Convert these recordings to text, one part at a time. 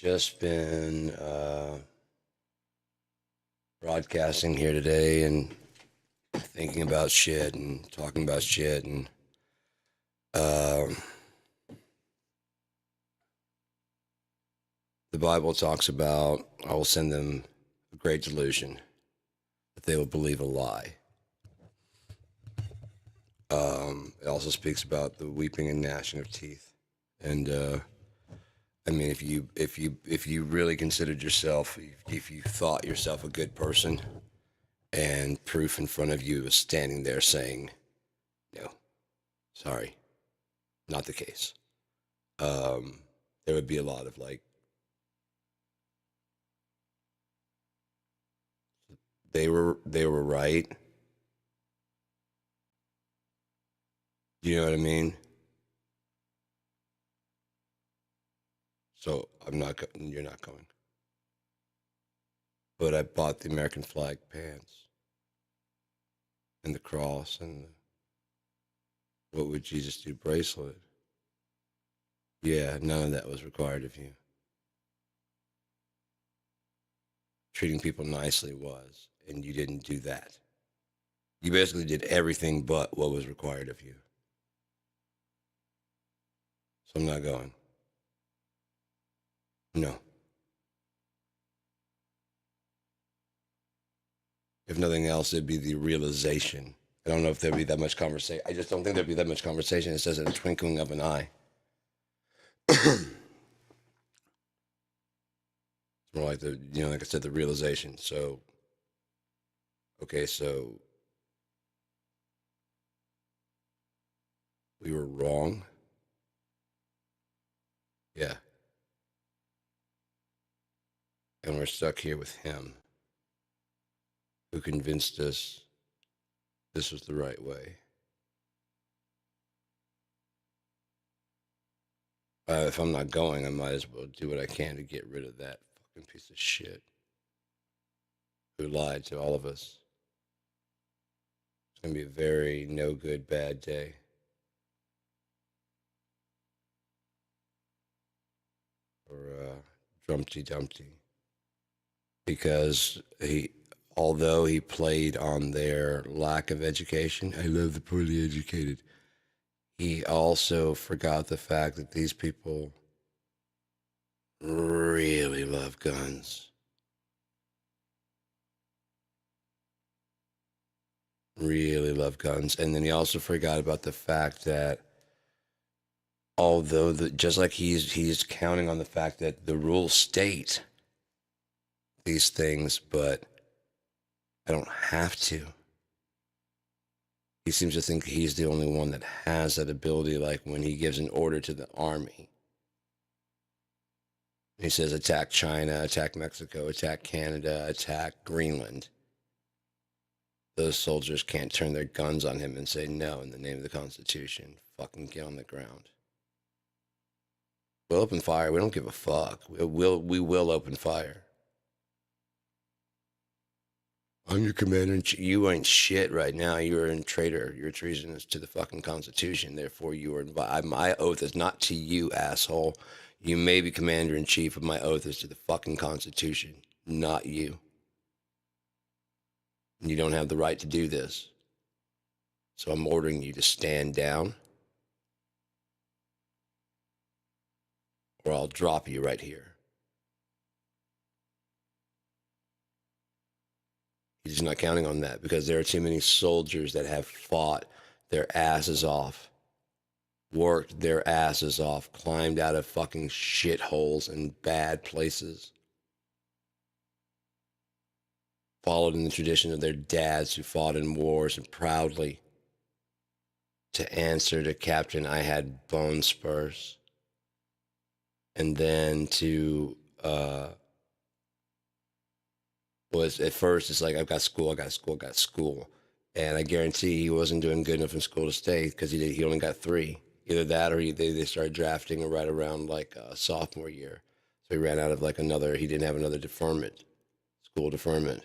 Just been broadcasting here today and thinking about shit and talking about shit and um the Bible talks about I will send them a great delusion that they will believe a lie. It also speaks about the weeping and gnashing of teeth. And I mean, if you really considered yourself, if you thought yourself a good person, and proof in front of you was standing there saying, "No, sorry, not the case," um, there would be a lot of like, they were right. You know what I mean? So you're not going. But I bought the American flag pants and the cross and the "What would Jesus do" bracelet. Yeah, none of that was required of you. Treating people nicely was, and you didn't do that. You basically did everything but what was required of you. So I'm not going. No. If nothing else, it'd be the realization. I don't know if there'd be that much conversation. I just don't think there'd be that much conversation. It says in a twinkling of an eye. It's more like like I said, the realization. So, okay, so we were wrong. Yeah. And we're stuck here with him who convinced us this was the right way. If I'm not going, I might as well do what I can to get rid of that fucking piece of shit who lied to all of us. It's going to be a very no good, bad day. Or Drumpty Dumpty. Because although he played on their lack of education, I love the poorly educated, he also forgot the fact that these people really love guns. Really love guns. And then he also forgot about the fact that although just like he's counting on the fact that the rules state these things, but I don't have to. He seems to think he's the only one that has that ability, like when he gives an order to the army. He says, attack China, attack Mexico, attack Canada, attack Greenland. Those soldiers can't turn their guns on him and say, no, in the name of the Constitution. Fucking get on the ground. We'll open fire. We don't give a fuck. We will open fire. I'm your commander in chief. You ain't shit right now. You're a traitor. You're treasonous to the fucking Constitution. Therefore, you are. My oath is not to you, asshole. You may be commander in chief, but my oath is to the fucking Constitution, not you. You don't have the right to do this. So I'm ordering you to stand down, or I'll drop you right here. He's not counting on that because there are too many soldiers that have fought their asses off, worked their asses off, climbed out of fucking shitholes and bad places, followed in the tradition of their dads who fought in wars and proudly to answer to Captain, I had bone spurs. And then to, was at first it's like, I've got school, I got school, I got school. And I guarantee he wasn't doing good enough in school to stay because he only got 3. Either that or they started drafting right around like sophomore year. So he ran out of like he didn't have another deferment, school deferment.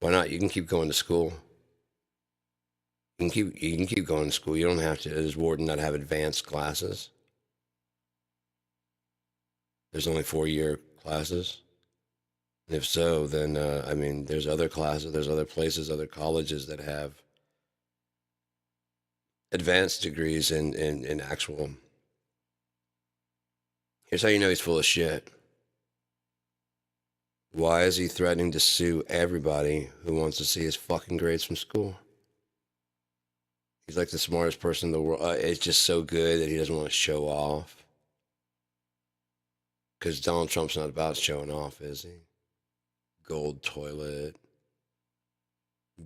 Why not? You can keep going to school. You can keep going to school. You don't have to, as warden, not have advanced classes. There's only 4-year classes. And if so, then I mean, there's other classes, there's other places, other colleges that have advanced degrees in actual. Here's how you know he's full of shit. Why is he threatening to sue everybody who wants to see his fucking grades from school? He's like the smartest person in the world. It's just so good that he doesn't want to show off. Because Donald Trump's not about showing off, is he? Gold toilet,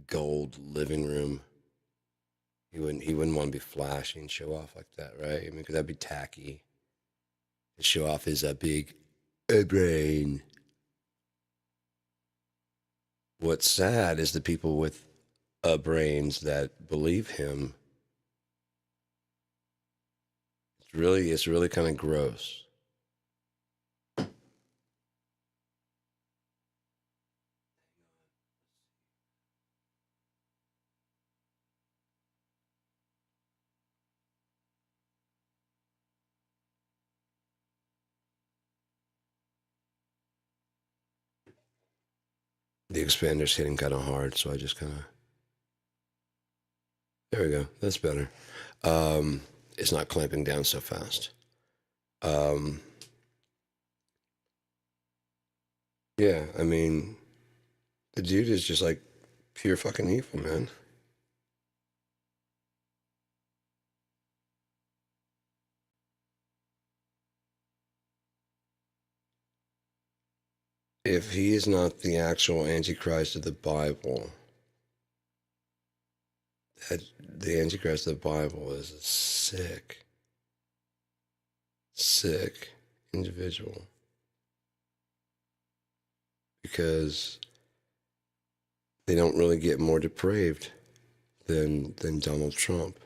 gold living room. He wouldn't want to be flashy and show off like that, right? I mean, because that'd be tacky. To show off his big brain. What's sad is the people with brains that believe him. It's really kind of gross. The expander's hitting kind of hard, so I just kind of. There we go. That's better. It's not clamping down so fast. Yeah, I mean, the dude is just like pure fucking evil, man. If he is not the actual Antichrist of the Bible, the Antichrist of the Bible is a sick, sick individual. Because they don't really get more depraved than Donald Trump.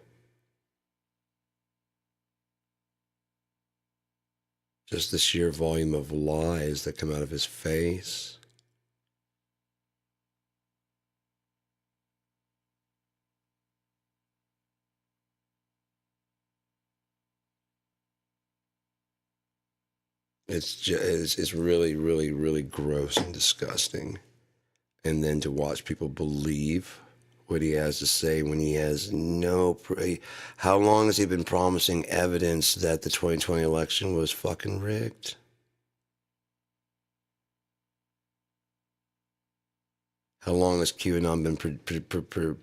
Just the sheer volume of lies that come out of his face. It's really, really, really gross and disgusting. And then to watch people believe what he has to say when he has no. How long has he been promising evidence that the 2020 election was fucking rigged? How long has QAnon been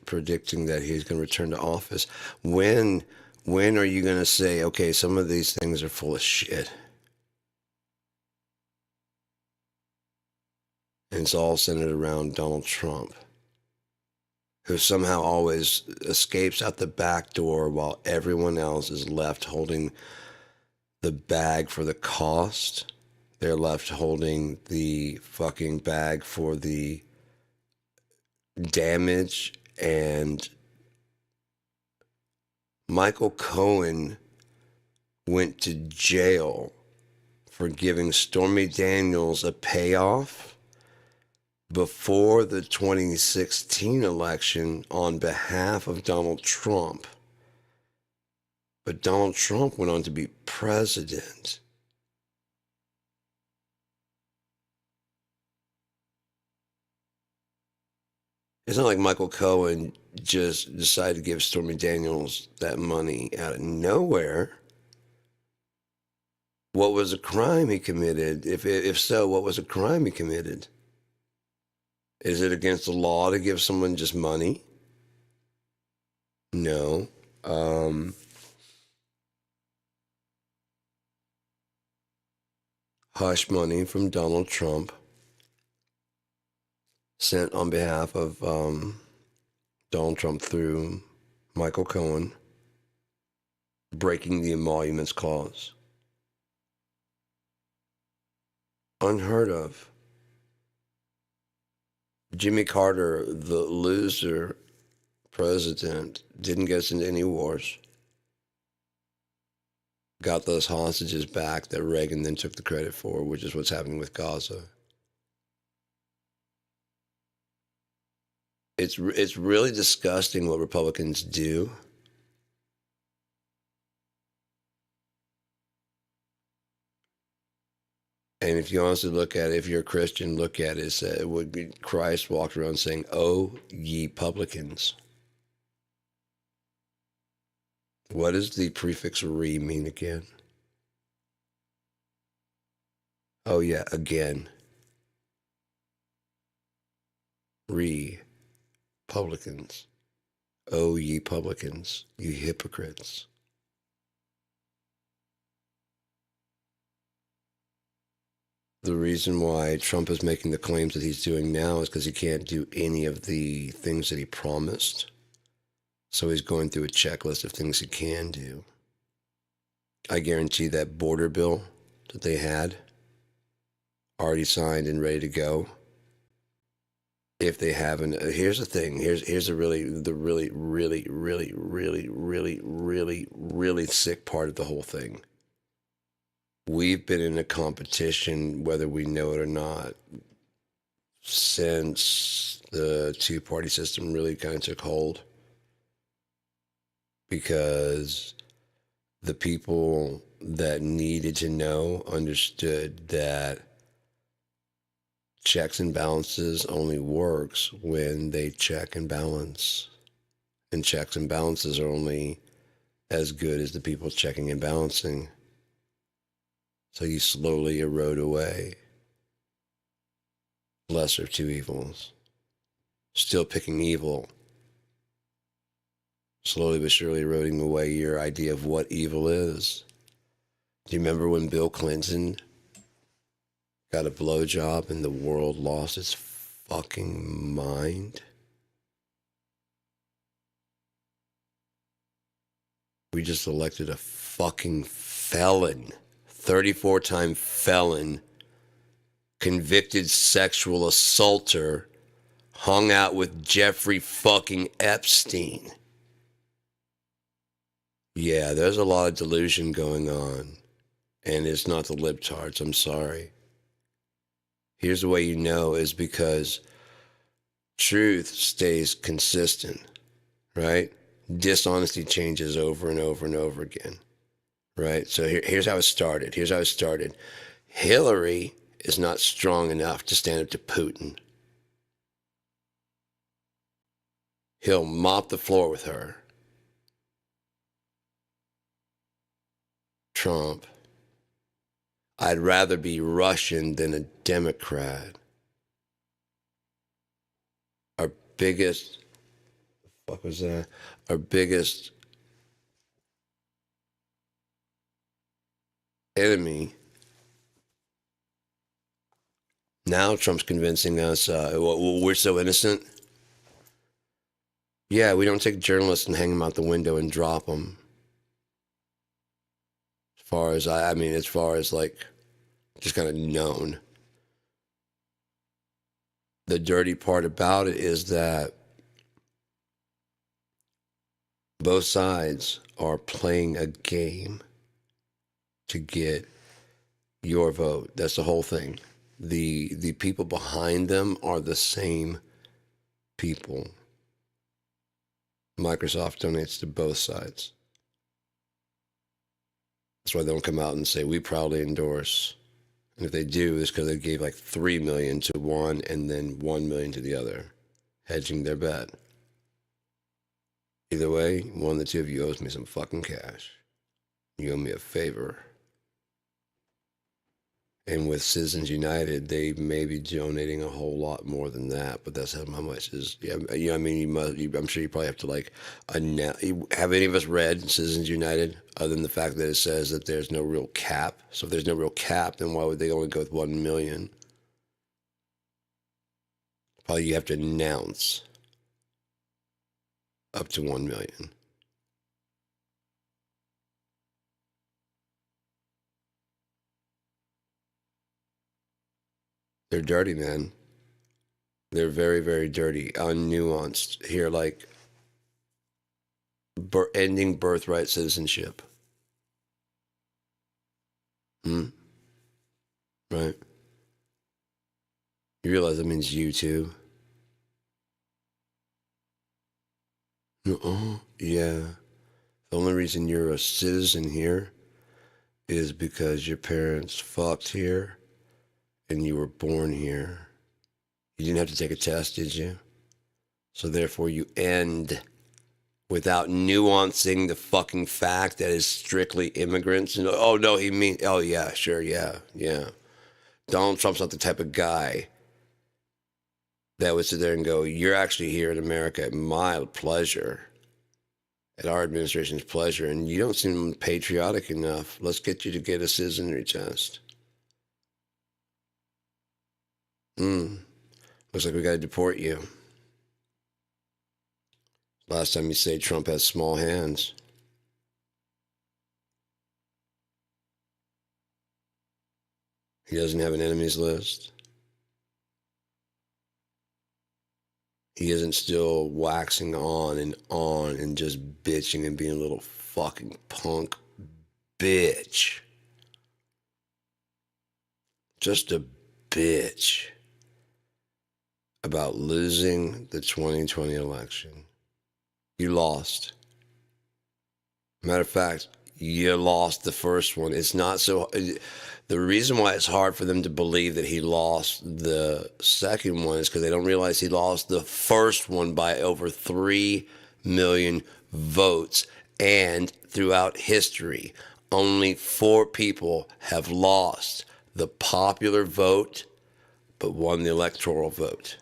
predicting that he's going to return to office? When are you going to say, okay, some of these things are full of shit? And it's all centered around Donald Trump, who somehow always escapes out the back door while everyone else is left holding the bag for the cost. They're left holding the fucking bag for the damage. And Michael Cohen went to jail for giving Stormy Daniels a payoff before the 2016 election on behalf of Donald Trump. But Donald Trump went on to be president. It's not like Michael Cohen just decided to give Stormy Daniels that money out of nowhere. What was the crime he committed? If so, what was the crime he committed? Is it against the law to give someone just money? No. Hush money from Donald Trump sent on behalf of Donald Trump through Michael Cohen, breaking the emoluments clause. Unheard of. Jimmy Carter, the loser president, didn't get us into any wars. Got those hostages back that Reagan then took the credit for, which is what's happening with Gaza. It's really disgusting what Republicans do. And if you honestly look at it, if you're a Christian, look at it, it would be Christ walked around saying, "Oh, ye publicans." What does the prefix "re" mean again? Oh, yeah, again. Re, publicans. Oh, ye publicans, you hypocrites. The reason why Trump is making the claims that he's doing now is because he can't do any of the things that he promised. So he's going through a checklist of things he can do. I guarantee that border bill that they had already signed and ready to go. If they haven't, here's the thing. Here's the really sick part of the whole thing. We've been in a competition, whether we know it or not, since the two-party system really kind of took hold. Because the people that needed to know understood that checks and balances only works when they check and balance. And checks and balances are only as good as the people checking and balancing. So you slowly erode away. Lesser of two evils. Still picking evil. Slowly but surely eroding away your idea of what evil is. Do you remember when Bill Clinton got a blowjob and the world lost its fucking mind? We just elected a fucking felon, 34-time felon, convicted sexual assaulter, hung out with Jeffrey fucking Epstein. Yeah, there's a lot of delusion going on, and it's not the libtards, I'm sorry. Here's the way you know is because truth stays consistent, right? Dishonesty changes over and over and over again, right? So here's how it started. Hillary is not strong enough to stand up to Putin. He'll mop the floor with her. Trump. I'd rather be Russian than a Democrat. Our biggest, what was that? Our biggest enemy. Now Trump's convincing us we're so innocent. Yeah, we don't take journalists and hang them out the window and drop them. As far as like, just kind of known. The dirty part about it is that both sides are playing a game to get your vote. That's the whole thing. The people behind them are the same people. Microsoft donates to both sides. That's why they don't come out and say, we proudly endorse. And if they do, it's because they gave like $3 million to one and then $1 million to the other, hedging their bet. Either way, one of the two of you owes me some fucking cash. You owe me a favor. And with Citizens United, they may be donating a whole lot more than that, but that's how much is. Yeah, you know, I mean, I'm sure you probably have to like announce. Have any of us read Citizens United, other than the fact that it says that there's no real cap? So if there's no real cap, then why would they only go with 1 million? Probably you have to announce up to 1 million. They're dirty, man. They're very, very dirty, unnuanced. Here, like ending birthright citizenship. Right? You realize that means you too? Yeah. The only reason you're a citizen here is because your parents fucked here and you were born here. You didn't have to take a test, did you? So therefore you end without nuancing the fucking fact that it's strictly immigrants. And, oh, no, oh, yeah, sure, yeah. Donald Trump's not the type of guy that would sit there and go, you're actually here in America at my pleasure, at our administration's pleasure, and you don't seem patriotic enough. Let's get you to get a citizenry test. Looks like we got to deport you. Last time you say Trump has small hands. He doesn't have an enemies list. He isn't still waxing on and just bitching and being a little fucking punk bitch. Just a bitch about losing the 2020 election. You lost. Matter of fact, you lost the first one. It's not so... The reason why it's hard for them to believe that he lost the second one is because they don't realize he lost the first one by over 3 million votes. And throughout history, only 4 people have lost the popular vote but won the electoral vote.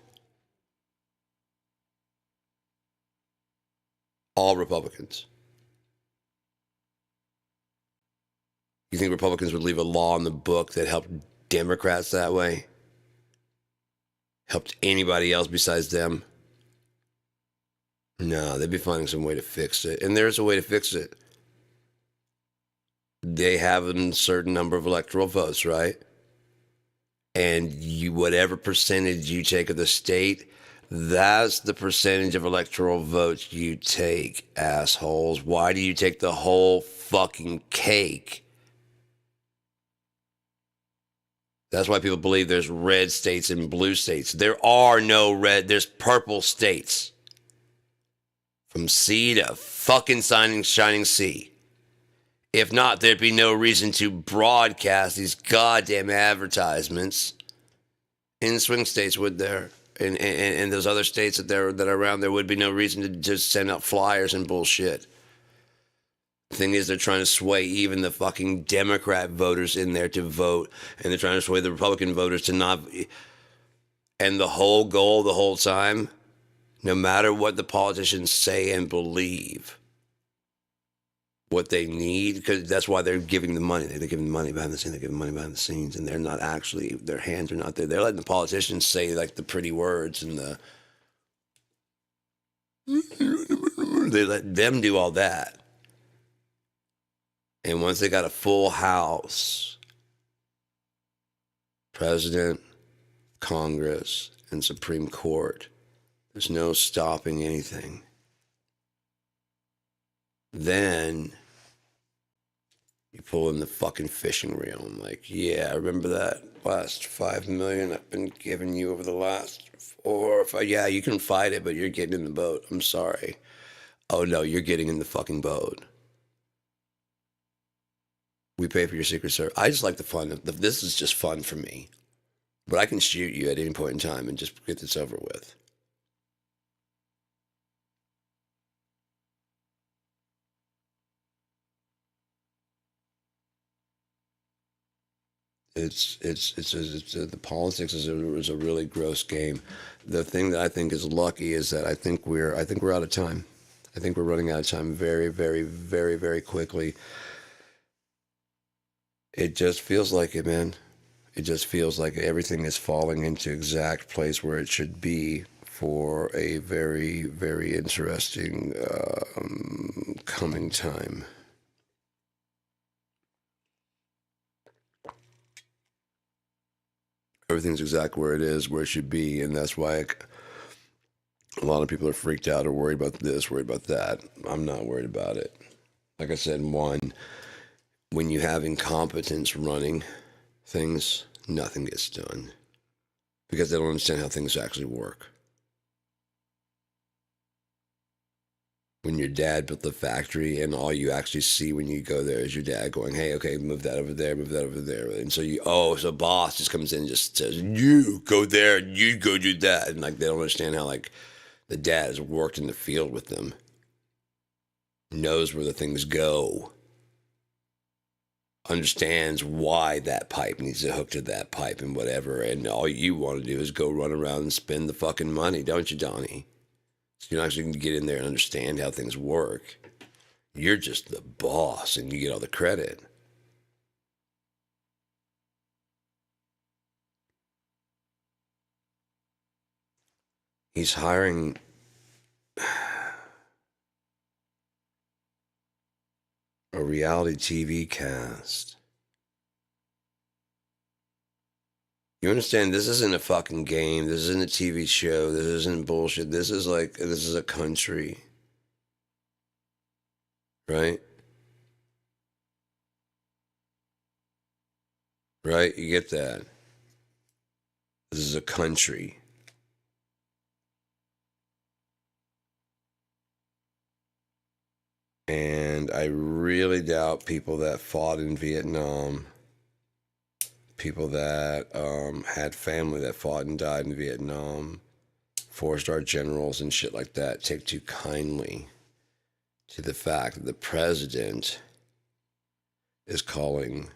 All Republicans. You think Republicans would leave a law in the book that helped Democrats that way? Helped anybody else besides them? No, they'd be finding some way to fix it. And there's a way to fix it. They have a certain number of electoral votes, right? And whatever percentage you take of the state, that's the percentage of electoral votes you take, assholes. Why do you take the whole fucking cake? That's why people believe there's red states and blue states. There are no red, there's purple states. From sea to fucking shining sea. If not, there'd be no reason to broadcast these goddamn advertisements in swing states, would there? In those other states that are around, there would be no reason to just send out flyers and bullshit. The thing is, they're trying to sway even the fucking Democrat voters in there to vote, and they're trying to sway the Republican voters to not. And the whole goal the whole time, no matter what the politicians say and believe, what they need, because that's why they're giving the money. They're giving the money behind the scenes. They're giving money behind the scenes, and they're not actually, their hands are not there. They're letting the politicians say like the pretty words and the. They let them do all that. And once they got a full House, President, Congress, and Supreme Court, there's no stopping anything. Then you pull in the fucking fishing reel. I'm like, yeah, I remember that last 5 million I've been giving you over the last 4 or 5. Yeah, you can fight it, but you're getting in the boat. I'm sorry. Oh no, you're getting in the fucking boat. We pay for your Secret Service. I just like the fun. This is just fun for me. But I can shoot you at any point in time and just get this over with. The politics is a really gross game. The thing that I think is lucky is that I think we're out of time. I think we're running out of time very, very, very, very quickly. It just feels like it, man. It just feels like everything is falling into exact place where it should be for a very, very interesting coming time. Everything's exactly where it is, where it should be, and that's why a lot of people are freaked out or worried about this, worried about that. I'm not worried about it. Like I said, when you have incompetence running things, nothing gets done because they don't understand how things actually work. when your dad built the factory and all you actually see when you go there is your dad going, hey, okay, move that over there, move that over there. And so so boss just comes in and just says, you go there and you go do that. And like, they don't understand how like the dad has worked in the field with them, knows where the things go, understands why that pipe needs to hook to that pipe and whatever. And all you want to do is go run around and spend the fucking money, don't you, Donnie? So you're not actually going to get in there and understand how things work. You're just the boss and you get all the credit. He's hiring a reality TV cast. You understand, this isn't a fucking game. This isn't a TV show. This isn't bullshit. This is a country. Right? Right? You get that? This is a country. And I really doubt people that fought in Vietnam, people that had family that fought and died in Vietnam, 4-star generals and shit like that, take too kindly to the fact that the president is calling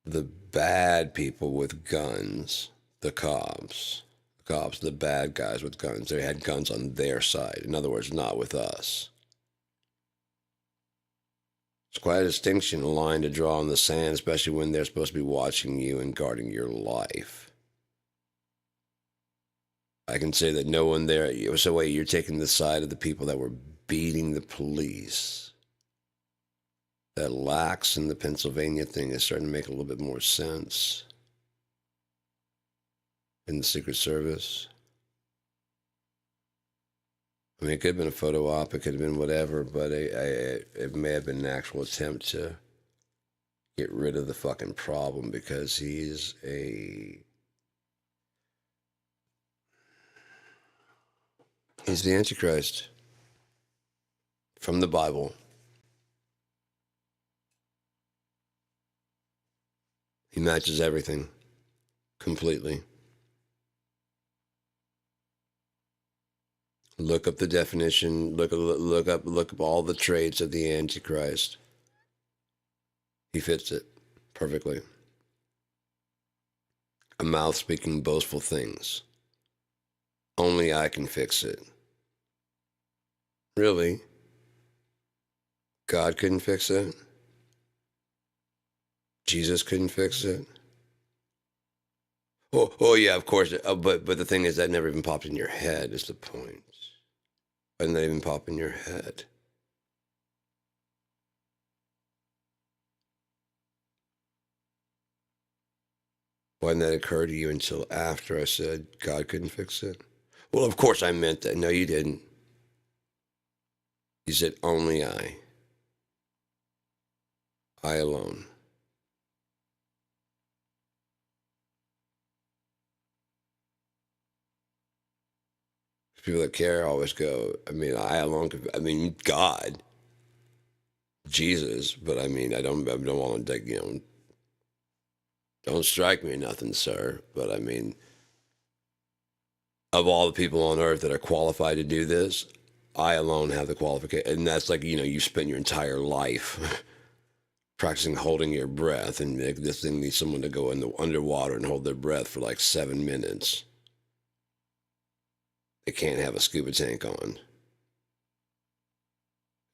the bad people with guns the cops. The cops, the bad guys with guns. They had guns on their side. In other words, not with us. It's quite a distinction, a line to draw in the sand, especially when they're supposed to be watching you and guarding your life. I can say that no one there. So wait, you're taking the side of the people that were beating the police. That lax in the Pennsylvania thing is starting to make a little bit more sense. In the Secret Service. I mean, it could have been a photo op, it could have been whatever, but it may have been an actual attempt to get rid of the fucking problem because he's the Antichrist from the Bible. He matches everything completely. Look up the definition. Look up all the traits of the Antichrist. He fits it perfectly. A mouth speaking boastful things. Only I can fix it. Really? God couldn't fix it? Jesus couldn't fix it? Oh yeah, of course. But the thing is, that never even popped in your head. Is the point? Why didn't that even pop in your head? Why didn't that occur to you until after I said God couldn't fix it? Well, of course I meant that. No, you didn't. You said only I. I alone. People that care always go, I mean, I alone could, I mean, God, Jesus, but I mean, I don't want to, don't strike me or nothing, sir. But I mean, of all the people on earth that are qualified to do this, I alone have the qualification. And that's like, you spend your entire life practicing holding your breath, and this thing needs someone to go in the underwater and hold their breath for like 7 minutes. They can't have a scuba tank on.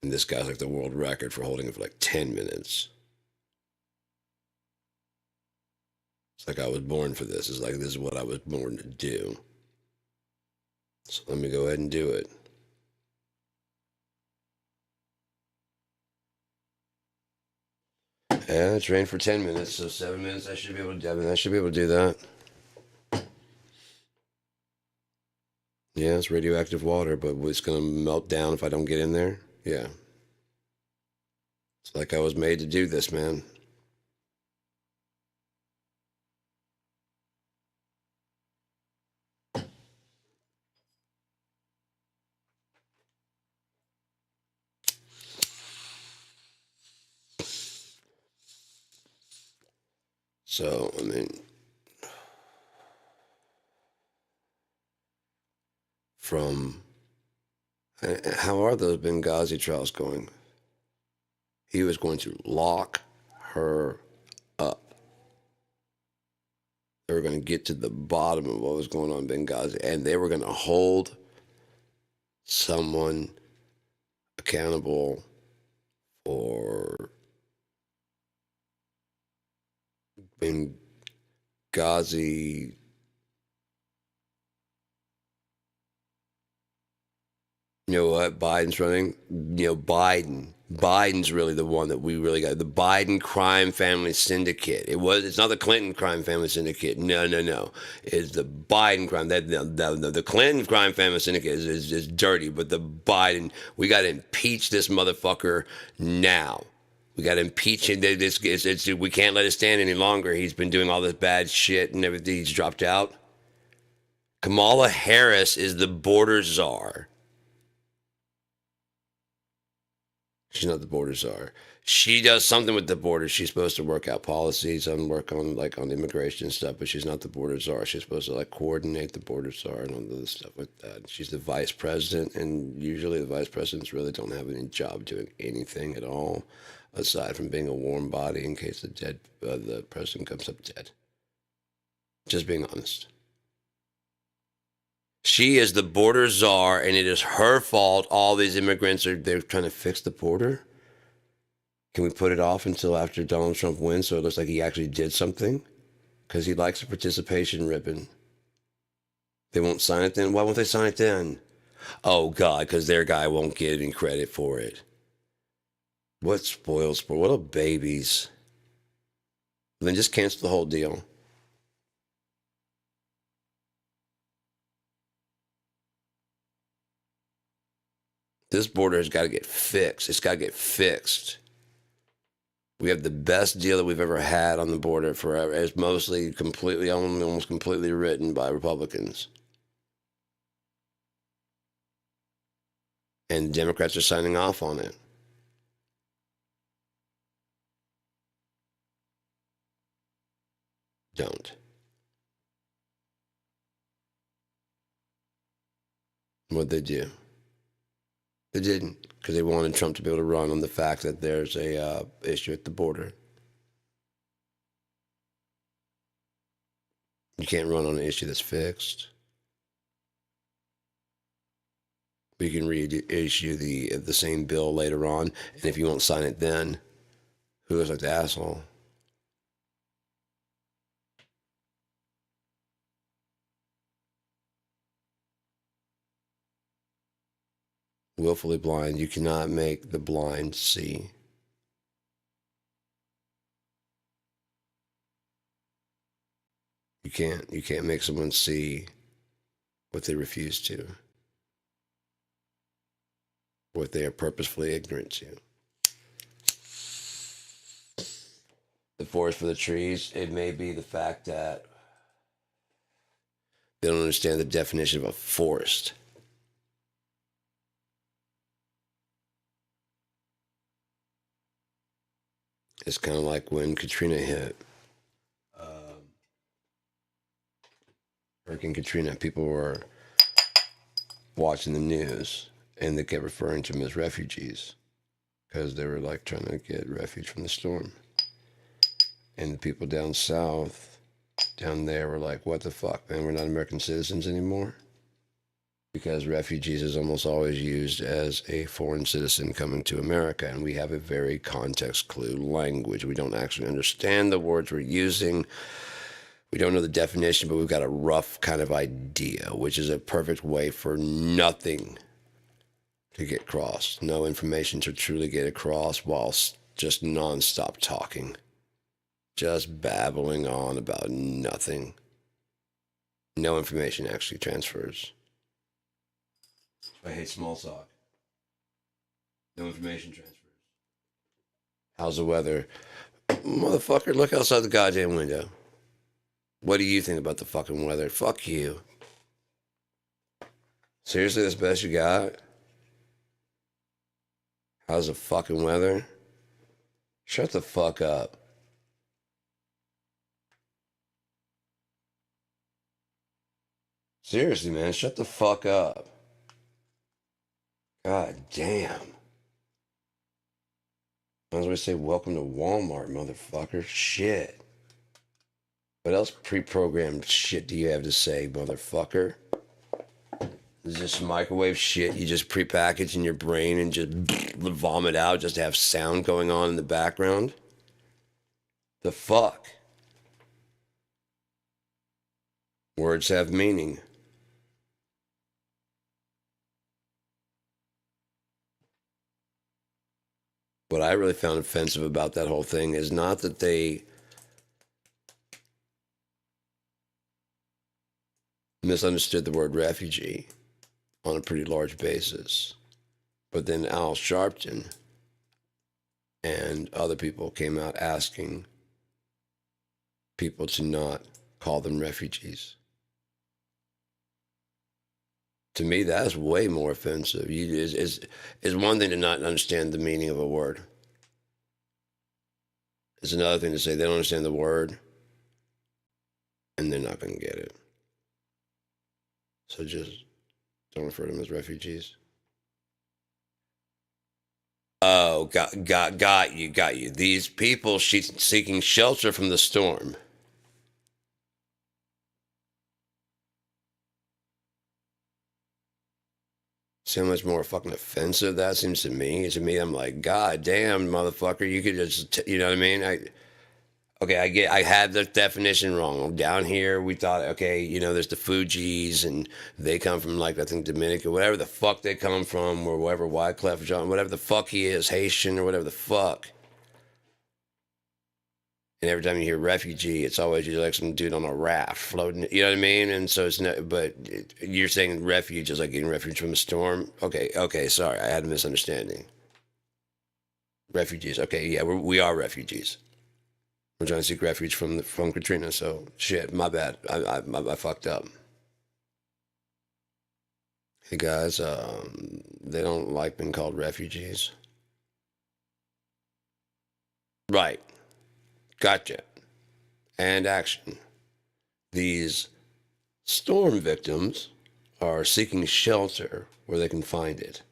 And this guy's like the world record for holding it for like 10 minutes. It's like I was born for this. It's like this is what I was born to do. So let me go ahead and do it. Yeah, it's rained for 10 minutes, so 7 minutes I should be able to do that. Yeah, it's radioactive water, but it's going to melt down if I don't get in there. Yeah. It's like I was made to do this, man. So, I mean, how are those Benghazi trials going? He was going to lock her up. They were going to get to the bottom of what was going on in Benghazi, and they were going to hold someone accountable for Benghazi. You know what? Biden's running. Biden's really the one that we really got. The Biden crime family syndicate. It's not the Clinton crime family syndicate. No. It's the Biden crime. The Clinton crime family syndicate is dirty, but the Biden, we got to impeach this motherfucker now. We got to impeach him. We can't let it stand any longer. He's been doing all this bad shit and everything. He's dropped out. Kamala Harris is the border czar. She's not the border czar. She does something with the border. She's supposed to work out policies and work on immigration stuff, but she's not the border czar. She's supposed to coordinate the border czar and all this stuff like that. She's the vice president, and usually the vice presidents really don't have any job doing anything at all, aside from being a warm body in case the president comes up dead. Just being honest. She is the border czar, and it is her fault all these immigrants they're trying to fix the border. Can we put it off until after Donald Trump wins so it looks like he actually did something? Because he likes a participation ribbon. They won't sign it then? Why won't they sign it then? Oh, God, because their guy won't get any credit for it. What spoils sport? What are babies? Then just cancel the whole deal. This border has got to get fixed. It's got to get fixed. We have the best deal that we've ever had on the border forever. It's mostly almost completely written by Republicans. And Democrats are signing off on it. Don't. What'd they do? They didn't, because they wanted Trump to be able to run on the fact that there's a issue at the border. You can't run on an issue that's fixed. We can reissue the same bill later on, and if you won't sign it then, who looks like the asshole? Willfully blind. You cannot make the blind see. You can't make someone see what they refuse to, what they are purposefully ignorant to. The forest for the trees, it may be the fact that they don't understand the definition of a forest. It's kind of like when Katrina hit. Hurricane Katrina, people were watching the news and they kept referring to them as refugees because they were trying to get refuge from the storm. And the people down south, down there, were like, what the fuck, man? We're not American citizens anymore? Because refugees is almost always used as a foreign citizen coming to America, and we have a very context clue language. We don't actually understand the words we're using. We don't know the definition, but we've got a rough kind of idea, which is a perfect way for nothing to get crossed. No information to truly get across whilst just nonstop talking. Just babbling on about nothing. No information actually transfers. I hate small talk. No information transfers. How's the weather? Motherfucker, look outside the goddamn window. What do you think about the fucking weather? Fuck you. Seriously, that's the best you got? How's the fucking weather? Shut the fuck up. Seriously, man, shut the fuck up. God damn. Might as well say welcome to Walmart, motherfucker. Shit. What else pre-programmed shit do you have to say, motherfucker? Is this microwave shit you just pre-package in your brain and just vomit out just to have sound going on in the background? The fuck? Words have meaning. What I really found offensive about that whole thing is not that they misunderstood the word refugee on a pretty large basis, but then Al Sharpton and other people came out asking people to not call them refugees. To me, that's way more offensive. Is one thing to not understand the meaning of a word. It's another thing to say they don't understand the word, and they're not going to get it. So just don't refer to them as refugees. Oh, got you. These people seeking shelter from the storm. See how much more fucking offensive that seems to me? To me, I'm like, God damn, motherfucker, you could just, you know what I mean? I had the definition wrong. Down here, we thought, okay, there's the Fugees, and they come from, like, I think Dominica, whatever the fuck they come from, or whatever, Wyclef Jean, whatever the fuck he is, Haitian, or whatever the fuck. And every time you hear refugee, it's always you like some dude on a raft floating. You know what I mean? And so it's not. But you're saying refuge is like getting refuge from a storm. Okay. Sorry, I had a misunderstanding. Refugees. Okay, yeah, we are refugees. We're trying to seek refuge from Katrina. So shit, my bad. I fucked up. Hey guys, they don't like being called refugees. Right. Gotcha. And action. These storm victims are seeking shelter where they can find it.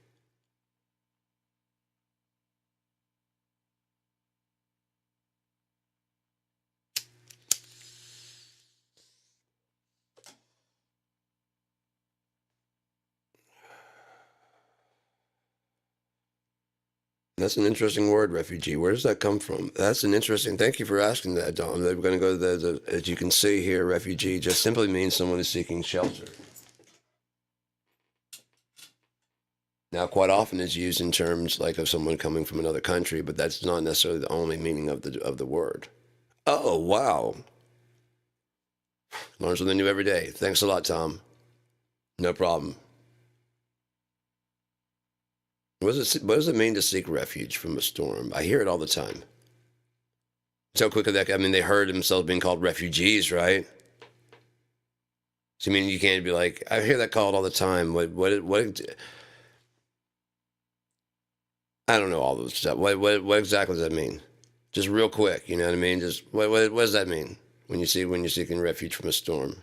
That's an interesting word, refugee. Where does that come from? That's an interesting. Thank you for asking that, Don. We're going to go to as you can see here, refugee just simply means someone who's seeking shelter. Now, quite often it's used in terms like of someone coming from another country, but that's not necessarily the only meaning of the word. Oh, wow. Learn something new every day. Thanks a lot, Tom. No problem. What does it mean to seek refuge from a storm? I hear it all the time. So quickly that they heard themselves being called refugees, right? So you can't be like, I hear that called all the time. What I don't know all those stuff. What exactly does that mean? Just real quick, you know what I mean? Just what does that mean when you're seeking refuge from a storm?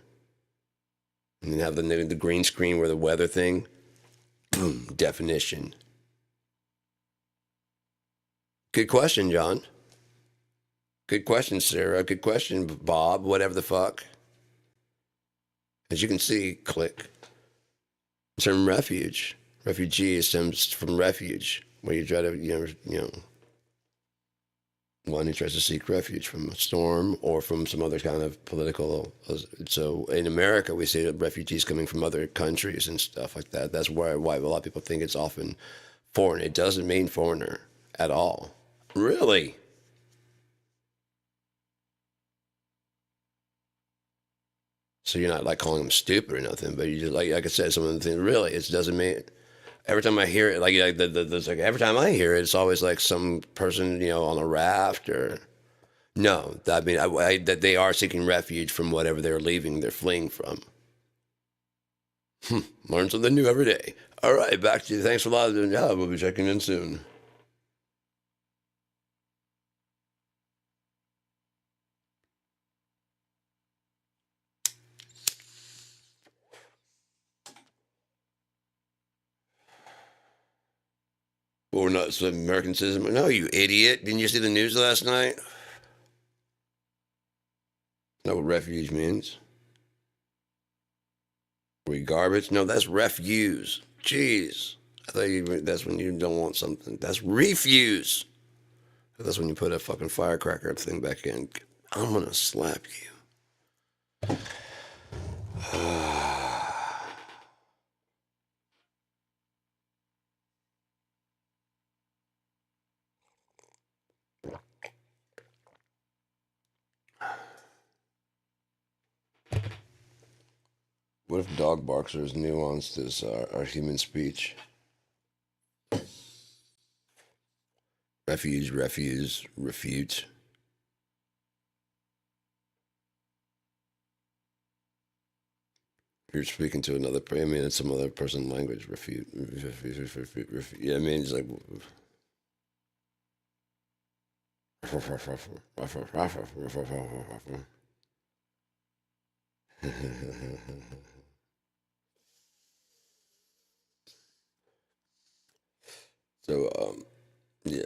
And then have the green screen where the weather thing, boom, definition. Good question, John. Good question, Sarah. Good question, Bob. Whatever the fuck. As you can see, click. The term refuge. Refugee stems from refuge, where you try to, one who tries to seek refuge from a storm or from some other kind of political. So in America, we see refugees coming from other countries and stuff like that. That's why a lot of people think it's often foreign. It doesn't mean foreigner at all. Really? So you're not like calling them stupid or nothing, but you just like I said, some of the things really it doesn't mean. Every time I hear it, every time I hear it, it's always like some person on a raft or no. That they are seeking refuge from whatever they're fleeing from. Learn something new every day. All right, back to you. Thanks a lot. Yeah, we'll be checking in soon. Well, we're not so American citizen. No, you idiot. Didn't you see the news last night? Know what refuge means? We garbage? No, that's refuse. Jeez. I thought that's when you don't want something. That's refuse. That's when you put a fucking firecracker thing back in. I'm gonna slap you. What if dog barks are as nuanced as our human speech? Refuge, refuse, refute. You're speaking to another, I mean, it's some other person language. Refute. Yeah, I mean, it's like. So, yeah.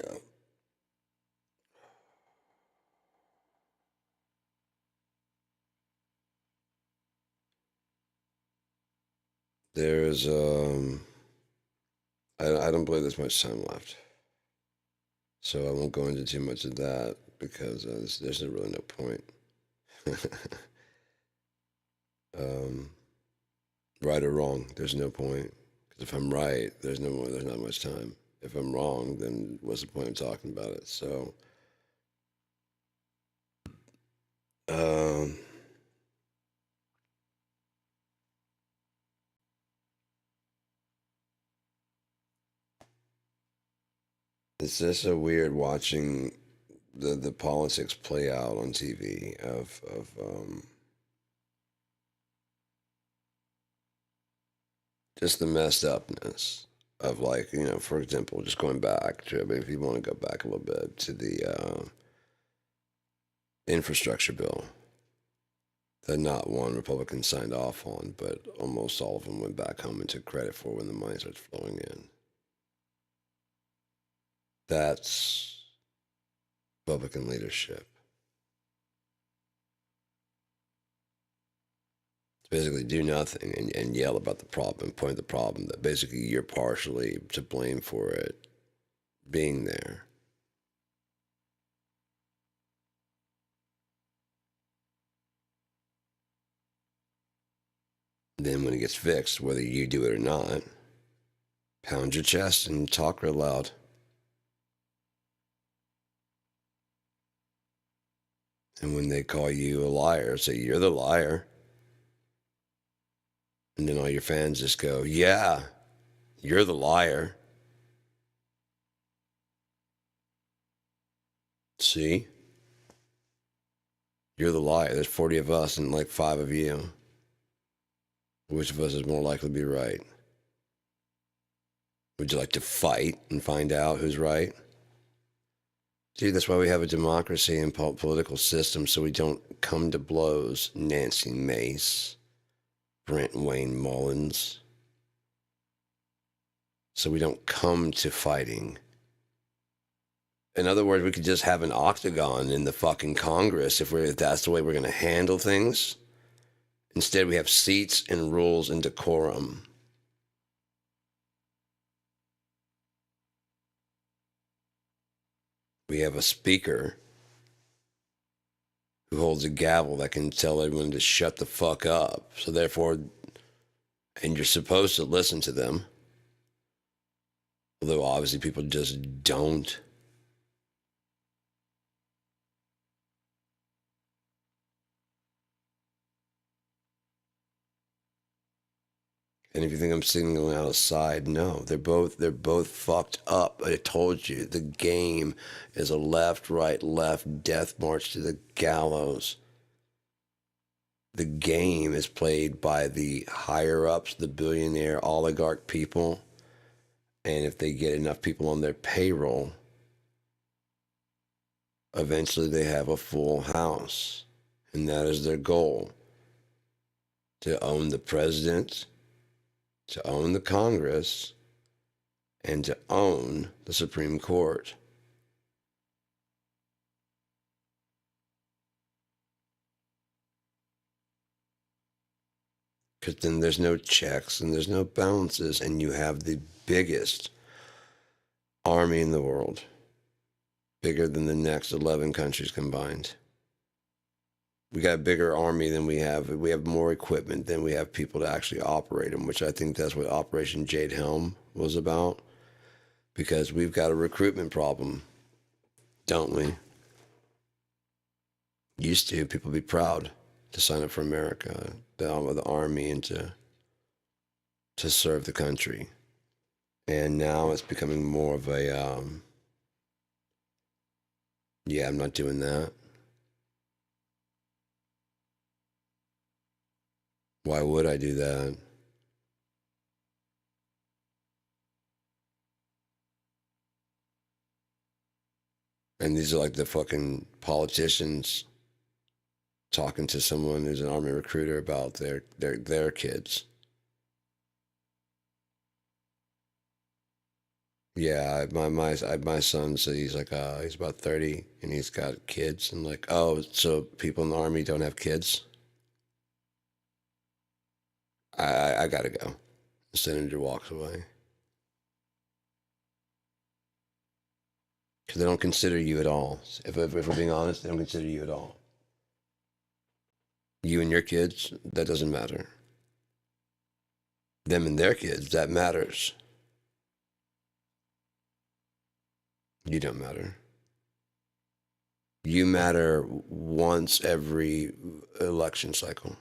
There's, I don't believe there's much time left. So I won't go into too much of that because there's really no point. Right or wrong, there's no point. Because if I'm right, there's not much time. If I'm wrong, then what's the point of talking about it? So, it's just so weird watching the politics play out on TV of just the messed upness of, like, for example, just going back to, I mean, if you want to go back a little bit to the infrastructure bill that not one Republican signed off on, but almost all of them went back home and took credit for when the money starts flowing in. That's Republican leadership. Basically do nothing and yell about the problem, point the problem that basically you're partially to blame for it being there. Then when it gets fixed, whether you do it or not, pound your chest and talk real loud. And when they call you a liar, say you're the liar. And then all your fans just go, yeah, you're the liar. See? You're the liar. There's 40 of us and like 5 of you. Which of us is more likely to be right? Would you like to fight and find out who's right? Dude, that's why we have a democracy and political system, so we don't come to blows. Nancy Mace, Brent Wayne Mullins. So we don't come to fighting. In other words, we could just have an octagon in the fucking Congress if that's the way we're going to handle things. Instead, we have seats and rules and decorum. We have a speaker who holds a gavel that can tell everyone to shut the fuck up. So therefore, and you're supposed to listen to them. Although obviously people just don't. And if you think I'm singling out a side, no, they're both fucked up. I told you, the game is a left, right, left death march to the gallows. The game is played by the higher ups, the billionaire oligarch people. And if they get enough people on their payroll, eventually they have a full house. And that is their goal. To own the president, to own the Congress, and to own the Supreme Court. Because then there's no checks and there's no balances, and you have the biggest army in the world, bigger than the next 11 countries combined. We got a bigger army than we have. We have more equipment than we have people to actually operate them, which I think that's what Operation Jade Helm was about. Because we've got a recruitment problem, don't we? Used to, people be proud to sign up for America, down with the army, and to serve the country. And now it's becoming more of a, yeah, I'm not doing that. Why would I do that? And these are like the fucking politicians talking to someone who's an army recruiter about their kids. Yeah, my son, so he's like he's about 30 and he's got kids, and like, oh, so people in the army don't have kids? I gotta go. The senator walks away because they don't consider you at all. If we're being honest, they don't consider you at all. You and your kids, that doesn't matter. Them and their kids, that matters. You don't matter. You matter once every election cycle.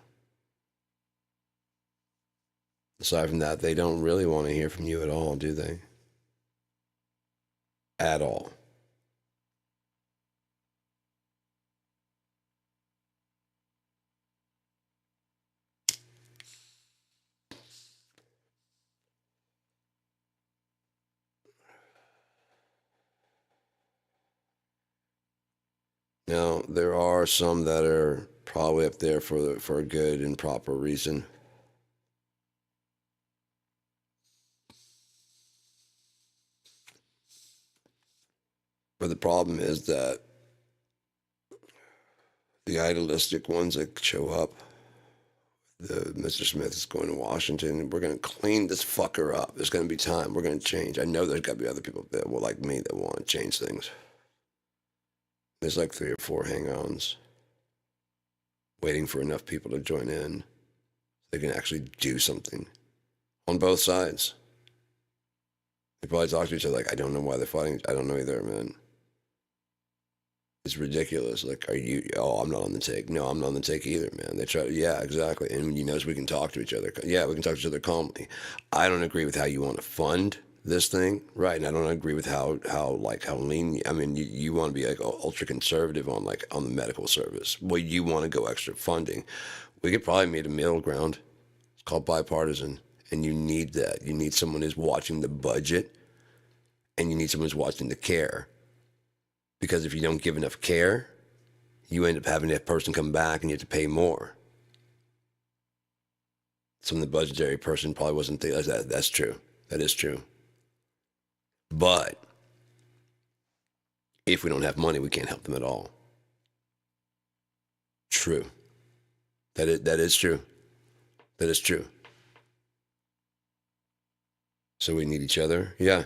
Aside from that, they don't really want to hear from you at all, do they? At all. Now, there are some that are probably up there for a good and proper reason. But the problem is that the idealistic ones that show up, the Mr. Smith is going to Washington, and we're going to clean this fucker up. There's going to be time. We're going to change. I know there's got to be other people that will, like me, that want to change things. There's like 3 or 4 hang-ons waiting for enough people to join in so they can actually do something on both sides. They probably talk to each other like, I don't know why they're fighting. I don't know either, man. It's ridiculous. Like, are you? Oh, I'm not on the take. No, I'm not on the take either, man. They try. Yeah, exactly. And you notice we can talk to each other. Yeah, we can talk to each other calmly. I don't agree with how you want to fund this thing, right? And I don't agree with how lean. I mean, you want to be like ultra conservative on the medical service. Well, you want to go extra funding. We could probably meet a middle ground. It's called bipartisan, and you need that. You need someone who's watching the budget, and you need someone who's watching the care. Because if you don't give enough care, you end up having that person come back and you have to pay more. Some of the budgetary person probably wasn't thinking that. That's true. That is true. But if we don't have money, we can't help them at all. True. That is true. That is true. So we need each other? Yeah.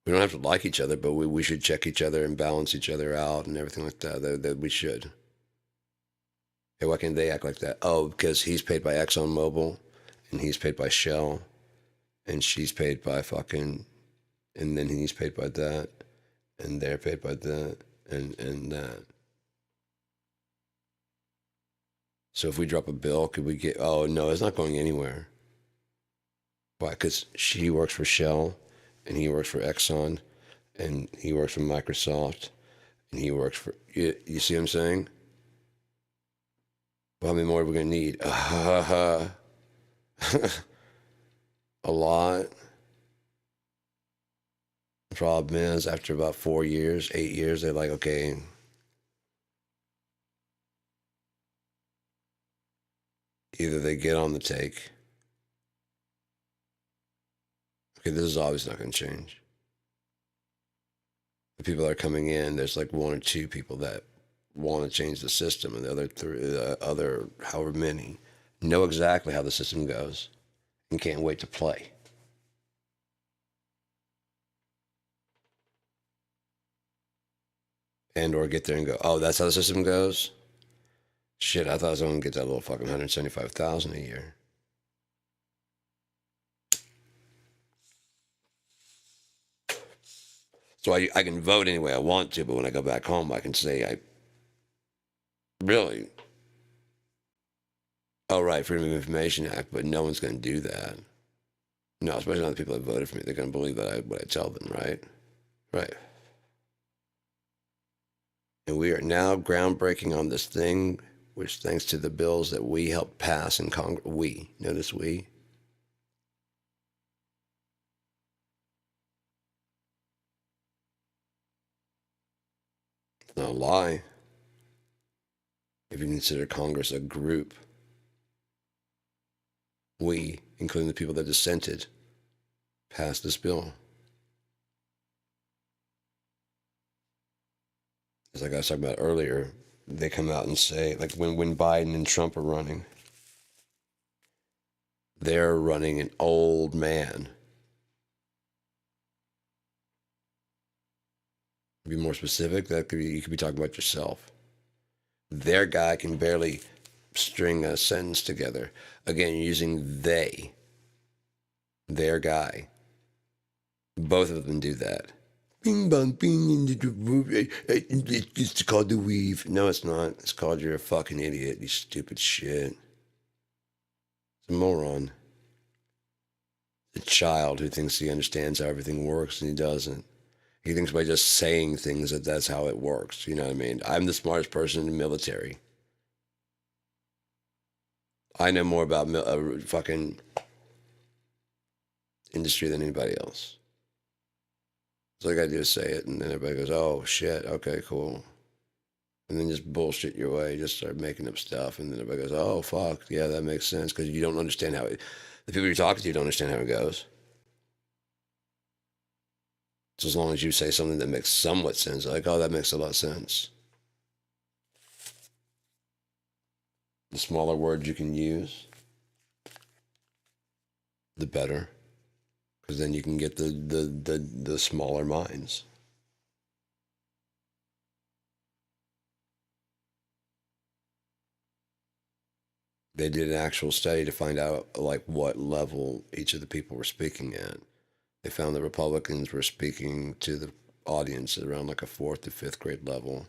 We don't have to like each other, but we should check each other and balance each other out and everything like that. That we should. Hey, why can't they act like that? Oh, because he's paid by ExxonMobil, and he's paid by Shell, and she's paid by fucking, and then he's paid by that, and they're paid by that, and that. So if we drop a bill, could we get? Oh no, it's not going anywhere. Why? Because she works for Shell, and he works for Exxon, and he works for Microsoft, and he works for. You see what I'm saying? Well, how many more are we gonna need? A lot. The problem is, after about 4 years, 8 years, they're like, okay, either they get on the take, Okay, this is obviously not going to change. The people that are coming in, there's like one or two people that want to change the system, and the other however many know exactly how the system goes and can't wait to play. And or get there and go, oh, that's how the system goes? Shit, I thought I was going to get that little fucking 175,000 a year. So I can vote any way I want to, but when I go back home, I can say I really, oh right, Freedom of Information Act, but no one's going to do that. No, especially not the people that voted for me. They're going to believe that what I tell them, right? Right. And we are now groundbreaking on this thing, which thanks to the bills that we helped pass in Congress, notice we. It's not a lie. If you consider Congress a group, we, including the people that dissented, passed this bill. As like I was talking about earlier, they come out and say, like when Biden and Trump are running, they're running an old man. To be more specific, you could be talking about yourself. Their guy can barely string a sentence together. Again, you're using they, their guy. Both of them do that. Bing bong bing. It's called the weave. No, it's not. It's called you're a fucking idiot. You stupid shit. It's a moron. A child who thinks he understands how everything works and he doesn't. He thinks by just saying things that's how it works. You know what I mean? I'm the smartest person in the military. I know more about fucking industry than anybody else. So all I gotta do is say it, and then everybody goes, "Oh shit, okay, cool," and then just bullshit your way, just start making up stuff, and then everybody goes, "Oh fuck, yeah, that makes sense," because you don't understand how it. The people you're talking to don't understand how it goes. So as long as you say something that makes somewhat sense, like, "Oh, that makes a lot of sense." The smaller words you can use, the better, because then you can get the smaller minds. They did an actual study to find out like what level each of the people were speaking at. They found the Republicans were speaking to the audience at around like a 4th to 5th grade level.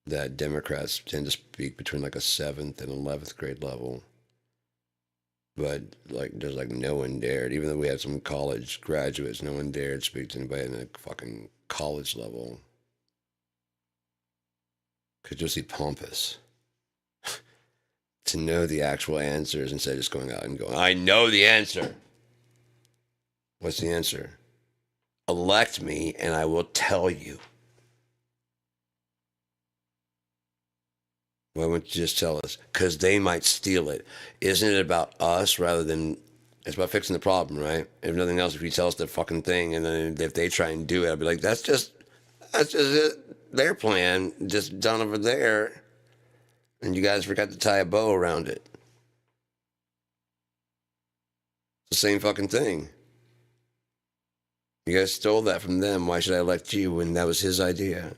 That Democrats tend to speak between like a 7th and 11th grade level. But like there's like no one dared, even though we had some college graduates, no one dared speak to anybody in a fucking college level. Because just be pompous. To know the actual answers instead of just going out and going, I know the answer. What's the answer? Elect me and I will tell you. Why wouldn't you just tell us? Because they might steal it. Isn't it about us rather than, it's about fixing the problem, right? If nothing else, if you tell us the fucking thing and then if they try and do it, I'll be like, that's just it. Their plan, just done over there. And you guys forgot to tie a bow around it. It's the same fucking thing. You guys stole that from them. Why should I elect you when that was his idea?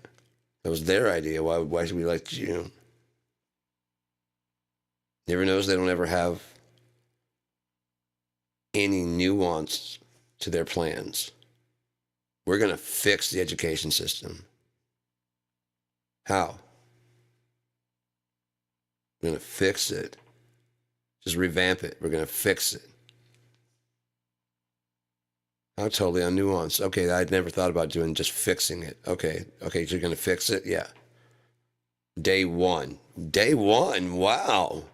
That was their idea. Why should we elect you? You ever notice they don't ever have any nuance to their plans? We're going to fix the education system. How? We're going to fix it. Just revamp it. We're going to fix it. How totally unnuanced. Okay, I'd never thought about doing just fixing it. Okay, so you're going to fix it? Yeah. Day one. Day one. Wow.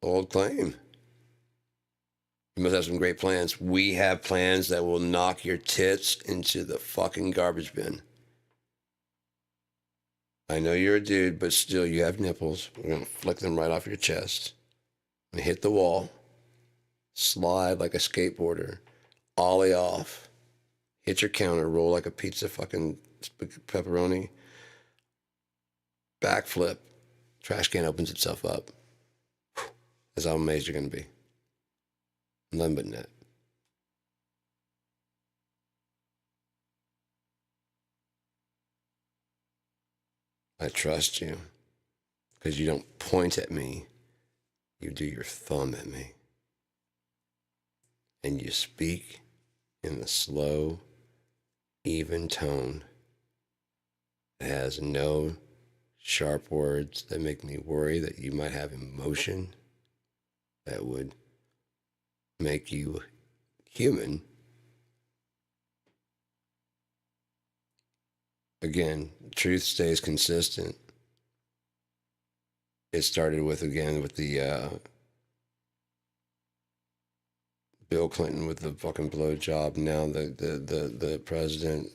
Bold claim. You must have some great plans. We have plans that will knock your tits into the fucking garbage bin. I know you're a dude, but still, you have nipples. We're going to flick them right off your chest and hit the wall. slide like a skateboarder, ollie off, hit your counter, roll like a pizza, fucking pepperoni, backflip, trash can opens itself up. That's how amazed you're going to be. Nothing but net. I trust you because you don't point at me. You do your thumb at me. And you speak in the slow, even tone that has no sharp words that make me worry that you might have emotion that would make you human. Again, truth stays consistent. It started with, again, with the Bill Clinton with the fucking blowjob. Now the president,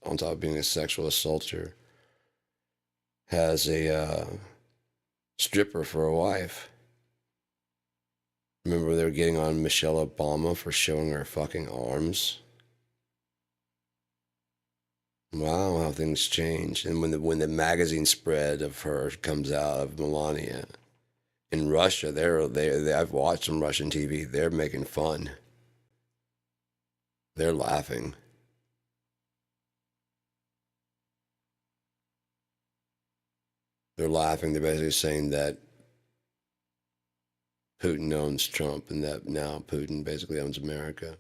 on top of being a sexual assaulter, has a stripper for a wife. Remember they were getting on Michelle Obama for showing her fucking arms? Wow, how things change. And when the magazine spread of her comes out of Melania in Russia, I've watched some Russian TV. They're making fun. They're laughing. They're laughing. They're basically saying that Putin owns Trump and that now Putin basically owns America.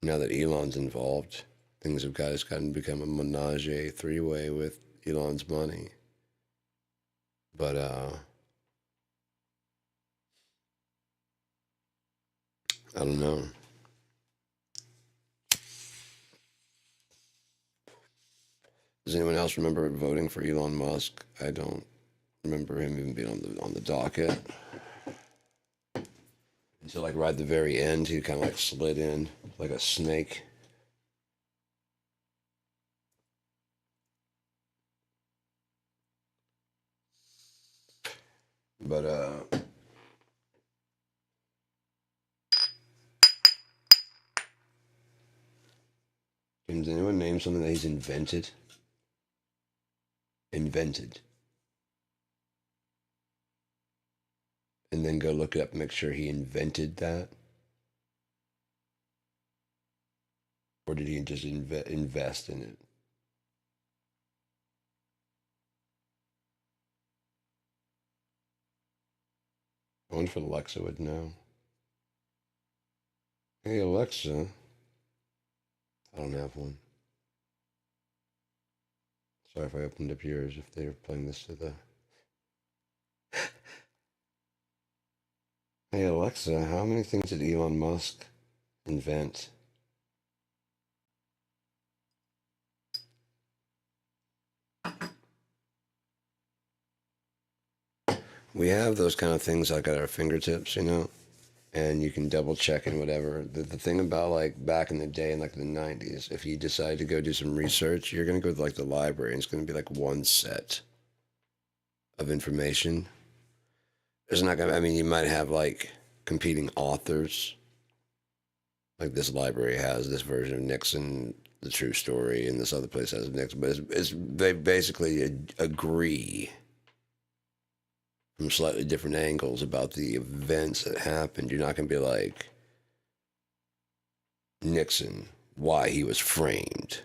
Now that Elon's involved, things have gotten to become a menage a three-way with Elon's money. But I don't know. Does anyone else remember voting for Elon Musk? I don't remember him even being on the docket. Until like right at the very end, he kind of like slid in like a snake. But can anyone name something that he's invented? Invented. And then go look it up and make sure he invented that? Or did he just invest in it? I wonder if Alexa would know. Hey, Alexa. I don't have one. Sorry if I opened up yours if they were playing this to the... Hey, Alexa, how many things did Elon Musk invent? We have those kind of things like at our fingertips, you know, and you can double check and whatever. The thing about like back in the day in like the 90s, if you decide to go do some research, you're going to go to like the library and it's going to be like one set of information. There's not going to, I mean, you might have like competing authors. Like this library has this version of Nixon, the true story, and this other place has Nixon, but they basically agree from slightly different angles about the events that happened. You're not going to be like Nixon, why he was framed.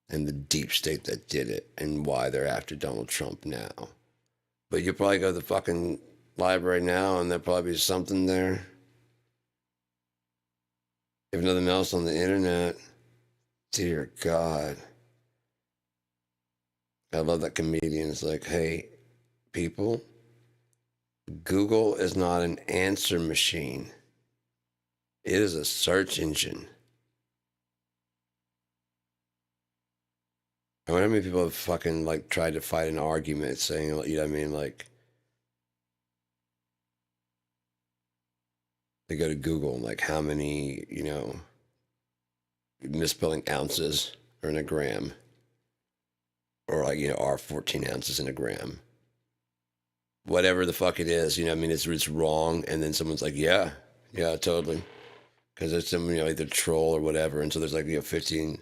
And the deep state that did it and why they're after Donald Trump now. But you'll probably go to the fucking library now and there'll probably be something there. If nothing else on the internet, dear God. I love that comedian is like, hey, people, Google is not an answer machine. It is a search engine. I wonder how many people have fucking like tried to fight an argument saying, you know what I mean? Like, they go to Google and like how many, you know, misspelling ounces are in a gram. Or like, you know, are 14 ounces in a gram. whatever the fuck it is, you know, I mean, it's wrong. And then someone's like, yeah, totally. Because there's some, you know, either troll or whatever. And so there's like, 15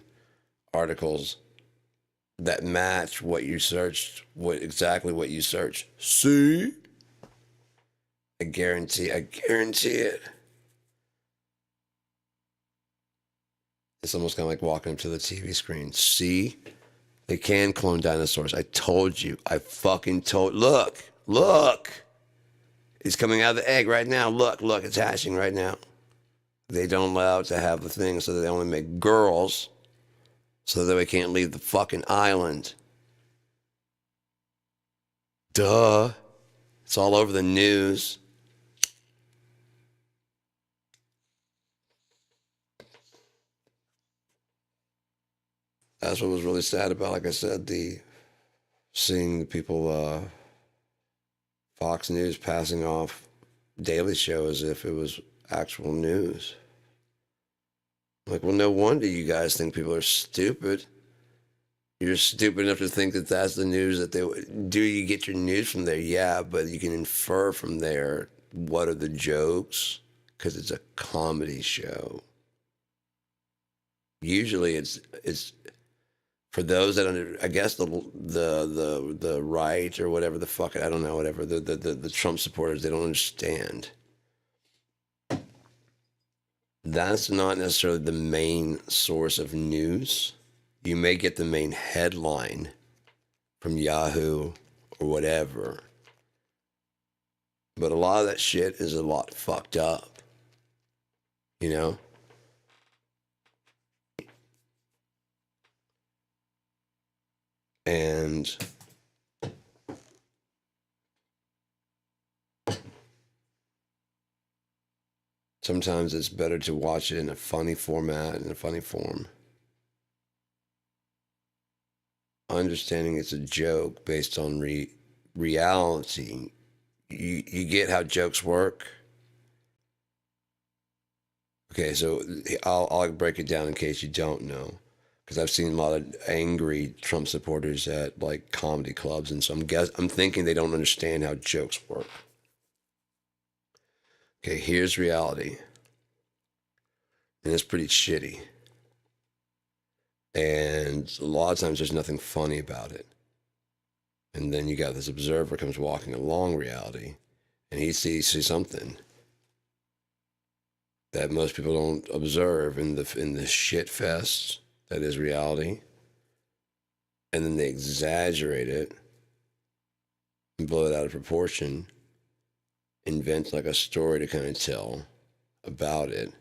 articles that match what you searched, exactly what you searched. See? I guarantee it. It's almost kind of like walking up to the TV screen. See? They can clone dinosaurs. I told you. I fucking told. Look. It's coming out of the egg right now. Look, it's hatching right now. They don't allow it to have the thing, so they only make girls so that they can't leave the fucking island. Duh. It's all over the news. That's what was really sad about, like I said, seeing the people, Fox News passing off Daily Show as if it was actual news. Like, well, no wonder you guys think people are stupid. You're stupid enough to think that that's the news that they do. You get your news from there, yeah, but you can infer from there what are the jokes because it's a comedy show. Usually, it's for those that I guess the right or whatever the fuck, I don't know, whatever the Trump supporters, they don't understand. That's not necessarily the main source of news. You may get the main headline from Yahoo or whatever, but a lot of that shit is a lot fucked up, you know? And sometimes it's better to watch it in a funny format, in a funny form. Understanding it's a joke based on reality. You get how jokes work? Okay, so I'll break it down in case you don't know. Because I've seen a lot of angry Trump supporters at like comedy clubs, and so I'm thinking they don't understand how jokes work. Okay, here's reality, and it's pretty shitty. And a lot of times there's nothing funny about it. And then you got this observer comes walking along reality, and he sees something that most people don't observe in the shit fest that is reality. And then they exaggerate it and blow it out of proportion, invent like a story to kind of tell about it,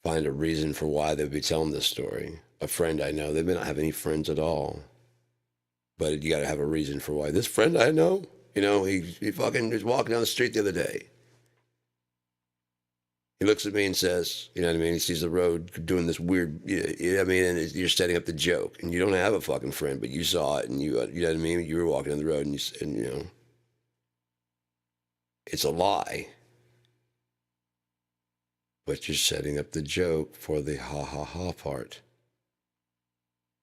find a reason for why they would be telling this story. A friend I know, they may not have any friends at all, but you got to have a reason for why. This friend I know, you know, he fucking was walking down the street the other day. He looks at me and says, you know what I mean? He sees the road doing this weird, you know what I mean? And you're setting up the joke, and you don't have a fucking friend, but you saw it, and you know what I mean? You were walking down the road, and you know, it's a lie. But you're setting up the joke for the ha ha ha part.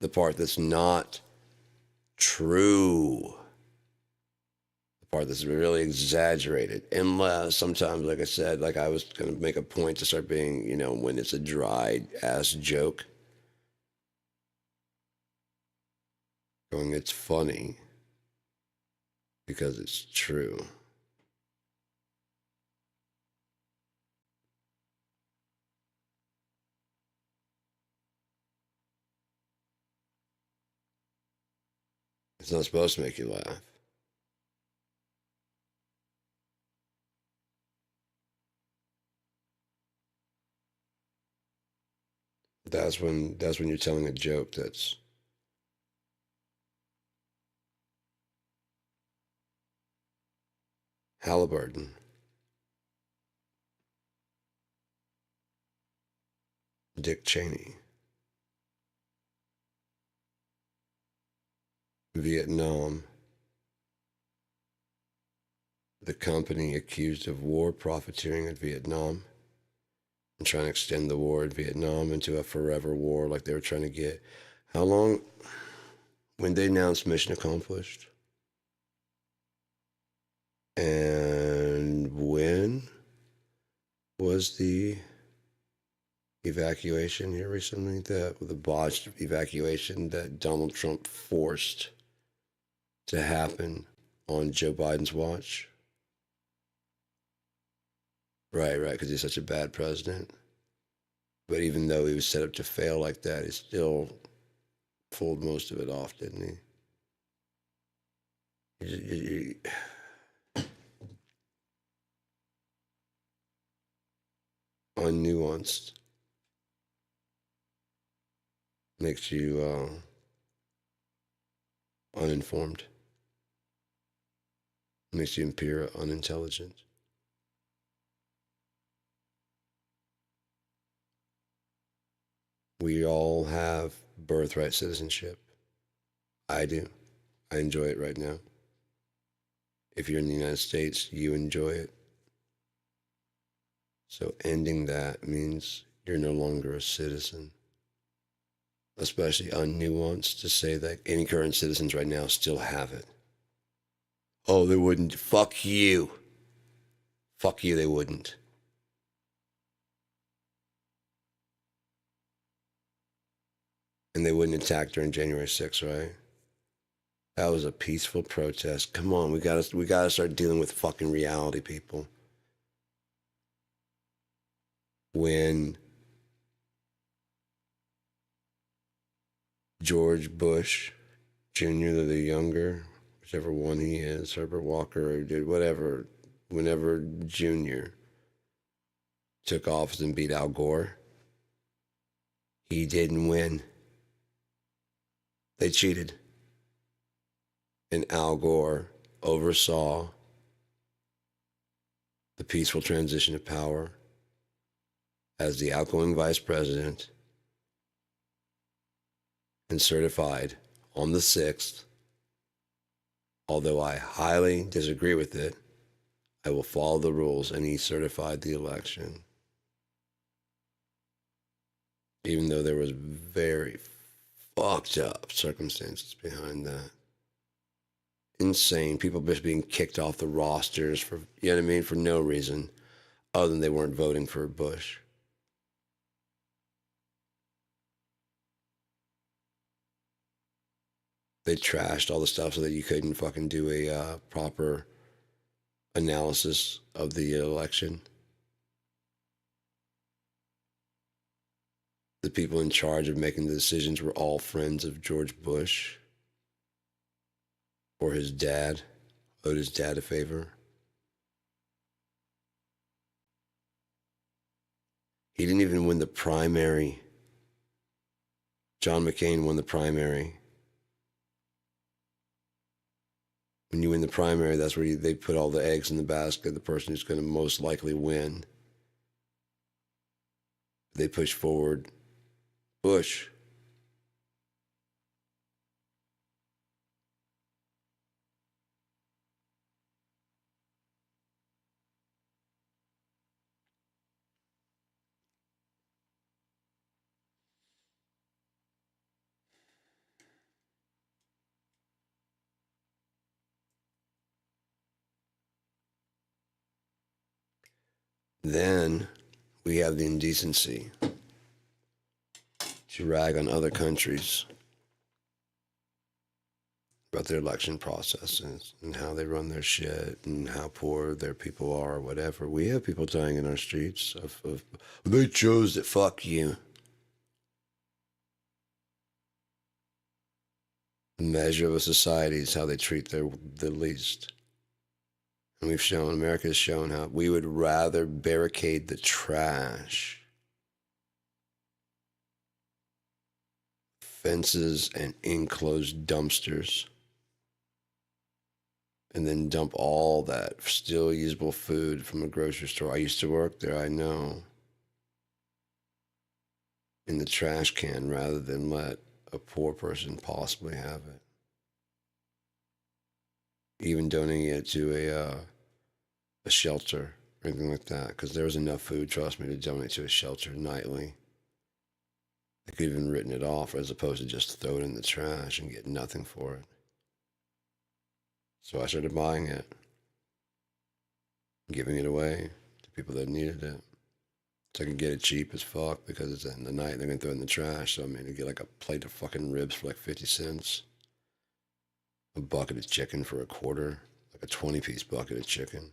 The part that's not true. The part that's really exaggerated. Unless sometimes, like I said, like I was going to make a point to start being, you know, when it's a dry ass joke, going, it's funny because it's true. It's not supposed to make you laugh. That's when you're telling a joke that's Halliburton, Dick Cheney, Vietnam, the company accused of war profiteering in Vietnam and trying to extend the war in Vietnam into a forever war like they were trying to get. How long when they announced mission accomplished, and when was the evacuation here recently, the botched evacuation that Donald Trump forced to happen on Joe Biden's watch? Right, because he's such a bad president. But even though he was set up to fail like that, he still pulled most of it off, didn't he? Unnuanced makes you uninformed, makes you unintelligent. We all have birthright citizenship. I do. I enjoy it right now. If you're in the United States, you enjoy it. So ending that means you're no longer a citizen. Especially unnuanced to say that any current citizens right now still have it. Oh, they wouldn't. Fuck you. Fuck you, they wouldn't. And they wouldn't attack during January 6th, right? That was a peaceful protest. Come on, we gotta start dealing with fucking reality, people. When George Bush Jr., the younger, whichever one he is, Herbert Walker, or did whatever, whenever Jr. took office and beat Al Gore, he didn't win. They cheated. And Al Gore oversaw the peaceful transition of power as the outgoing vice president and certified on the 6th, although I highly disagree with it, I will follow the rules, and he certified the election. Even though there was very fucked up circumstances behind that. Insane. People just being kicked off the rosters for, you know what I mean, for no reason other than they weren't voting for Bush. They trashed all the stuff so that you couldn't fucking do a proper analysis of the election. The people in charge of making the decisions were all friends of George Bush or his dad, owed his dad a favor. He didn't even win the primary. John McCain won the primary. When you win the primary, that's where they put all the eggs in the basket, the person who's going to most likely win. They push forward Bush. Then we have the indecency to rag on other countries about their election processes and how they run their shit and how poor their people are or whatever. We have people dying in our streets of they chose it. Fuck you. The measure of a society is how they treat the least. And America has shown how we would rather barricade the trash, fences and enclosed dumpsters, and then dump all that still usable food from a grocery store. I used to work there, I know, in the trash can rather than let a poor person possibly have it. Even donating it to a shelter or anything like that, because there was enough food, trust me, to donate to a shelter nightly. I could have even written it off as opposed to just throw it in the trash and get nothing for it. So I started buying it, giving it away to people that needed it. So I can get it cheap as fuck because it's in the night they're gonna throw it in the trash. So I mean, to get like a plate of fucking ribs for like 50 cents, a bucket of chicken for a quarter, like a 20-piece bucket of chicken.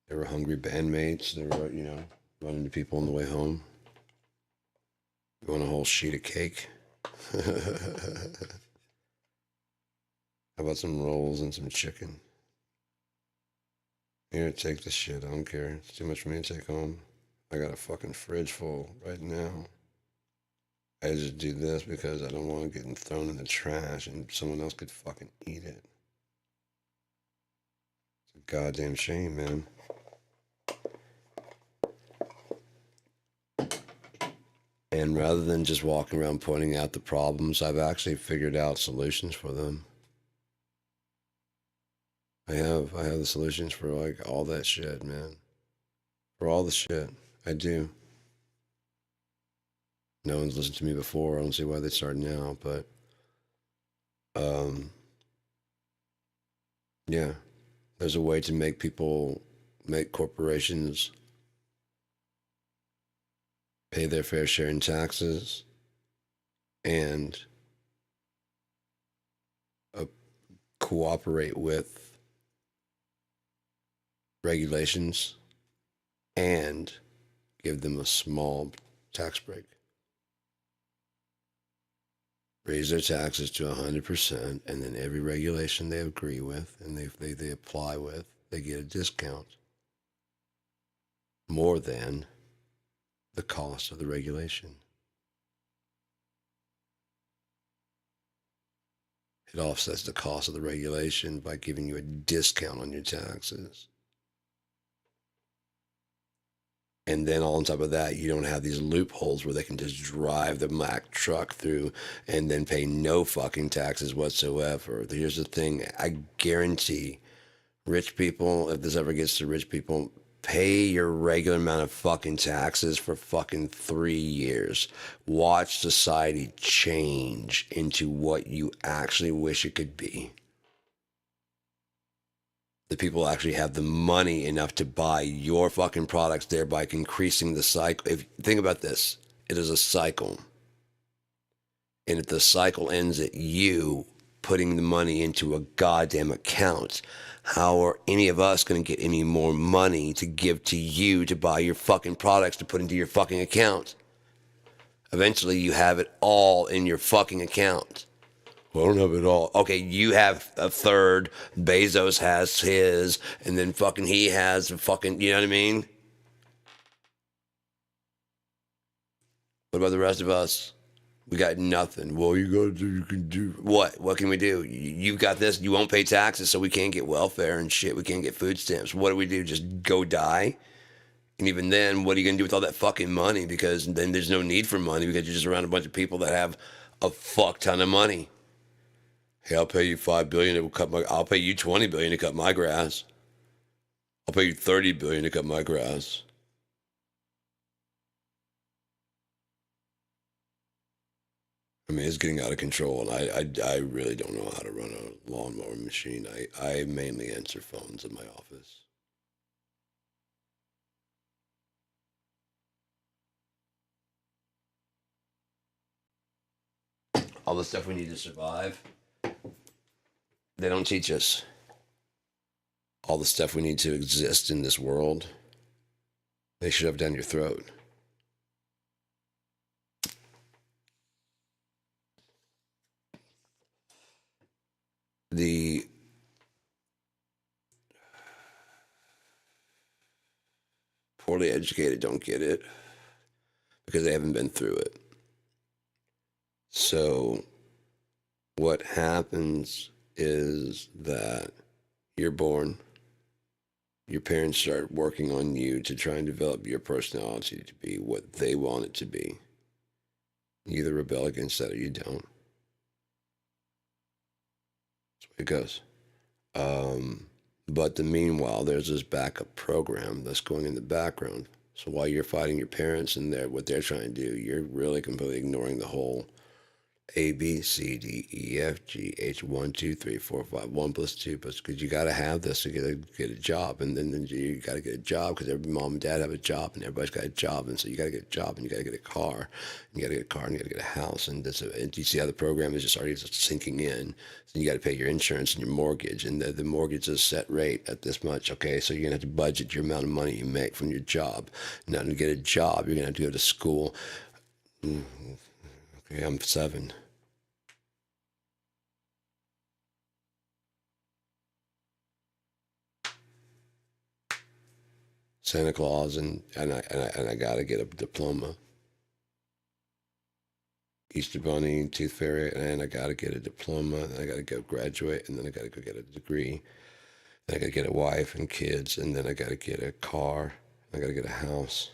They were hungry bandmates. They were, running to people on the way home. You want a whole sheet of cake? How about some rolls and some chicken? Here, take this shit. I don't care. It's too much for me to take home. I got a fucking fridge full right now. I just do this because I don't want it getting thrown in the trash and someone else could fucking eat it. It's a goddamn shame, man. And rather than just walking around pointing out the problems, I've actually figured out solutions for them. I have the solutions for like all that shit, man. For all the shit. I do. No one's listened to me before. I don't see why they start now, but yeah. There's a way to make corporations pay their fair share in taxes and cooperate with regulations and give them a small tax break. Raise their taxes to 100%, and then every regulation they agree with and they apply with, they get a discount more than the cost of the regulation. It offsets the cost of the regulation by giving you a discount on your taxes. And then on top of that, you don't have these loopholes where they can just drive the Mack truck through and then pay no fucking taxes whatsoever. Here's the thing. I guarantee rich people, if this ever gets to rich people, pay your regular amount of fucking taxes for fucking 3 years. Watch society change into what you actually wish it could be. The people actually have the money enough to buy your fucking products, thereby increasing the cycle. Think about this, it is a cycle. And if the cycle ends at you putting the money into a goddamn account, how are any of us going to get any more money to give to you to buy your fucking products to put into your fucking account? Eventually you have it all in your fucking account. Well, I don't have it all. Okay, you have a third, Bezos has his, and then fucking he has a fucking, you know what I mean? What about the rest of us? We got nothing. Well, you can do. What? What can we do? You've got this, you won't pay taxes, so we can't get welfare and shit. We can't get food stamps. What do we do? Just go die? And even then, what are you going to do with all that fucking money? Because then there's no need for money because you're just around a bunch of people that have a fuck ton of money. Hey, I'll pay you $5 billion I'll pay you $20 billion to cut my grass. I'll pay you $30 billion to cut my grass. I mean, it's getting out of control, and I really don't know how to run a lawnmower machine. I mainly answer phones in my office. All the stuff we need to survive, they don't teach us. All the stuff we need to exist in this world, they shove down your throat. The poorly educated don't get it because they haven't been through it. So what happens is that you're born, your parents start working on you to try and develop your personality to be what they want it to be. You either rebel against that or you don't. That's the way it goes. But meanwhile, there's this backup program that's going in the background So while you're fighting your parents and what they're trying to do, you're really completely ignoring the whole A, B, C, D, E, F, G, H, 1, 2, 3, 4, 5, 1 plus 2 plus, because you got to have this to get a job. And then you got to get a job because every mom and dad have a job and everybody's got a job. And so you got to get a job and you got to get a car. And you got to get a car and you got to get a house. And you see how the program is just already sinking in. So you got to pay your insurance and your mortgage. And the mortgage is set rate at this much. Okay, so you're going to have to budget your amount of money you make from your job. Now to get a job, you're going to have to go to school. Okay, I'm 7. Santa Claus and I got to get a diploma. Easter Bunny, Tooth Fairy, and I got to get a diploma. And I got to go graduate, and then I got to go get a degree. Then I got to get a wife and kids, and then I got to get a car. I got to get a house,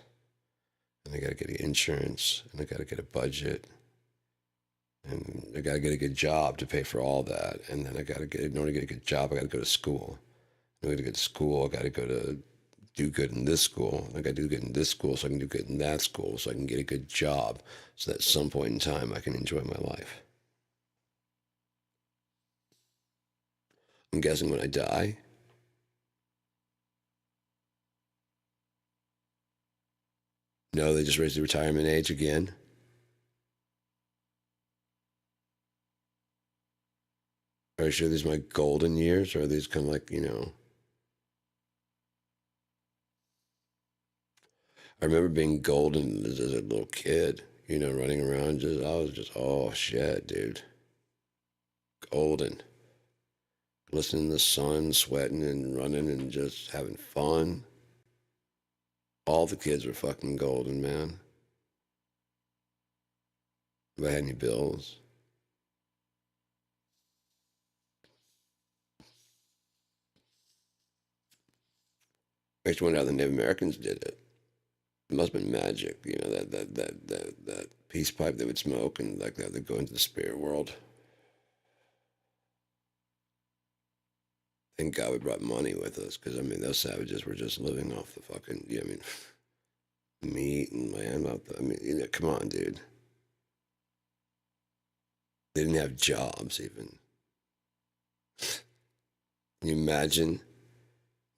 and I got to get insurance, and I got to get a budget, and I got to get a good job to pay for all that. And then I got to get, in order to get a good job, I got to go to school. In order to get to school, I got to go to do good in this school. I got to do good in this school so I can do good in that school so I can get a good job so that at some point in time I can enjoy my life. I'm guessing when I die, no, they just raised the retirement age again. Are you sure these are my golden years or are these kind of like, I remember being golden as a little kid, running around. I was just, oh shit, dude. Golden. Listening to the sun, sweating and running and just having fun. All the kids were fucking golden, man. If I had any bills. I just wonder how the Native Americans did it. It must have been magic, that peace pipe they would smoke and like that they'd go into the spirit world. Thank God we brought money with us, because I mean those savages were just living off the fucking, meat and land. Come on, dude. They didn't have jobs even. Can you imagine?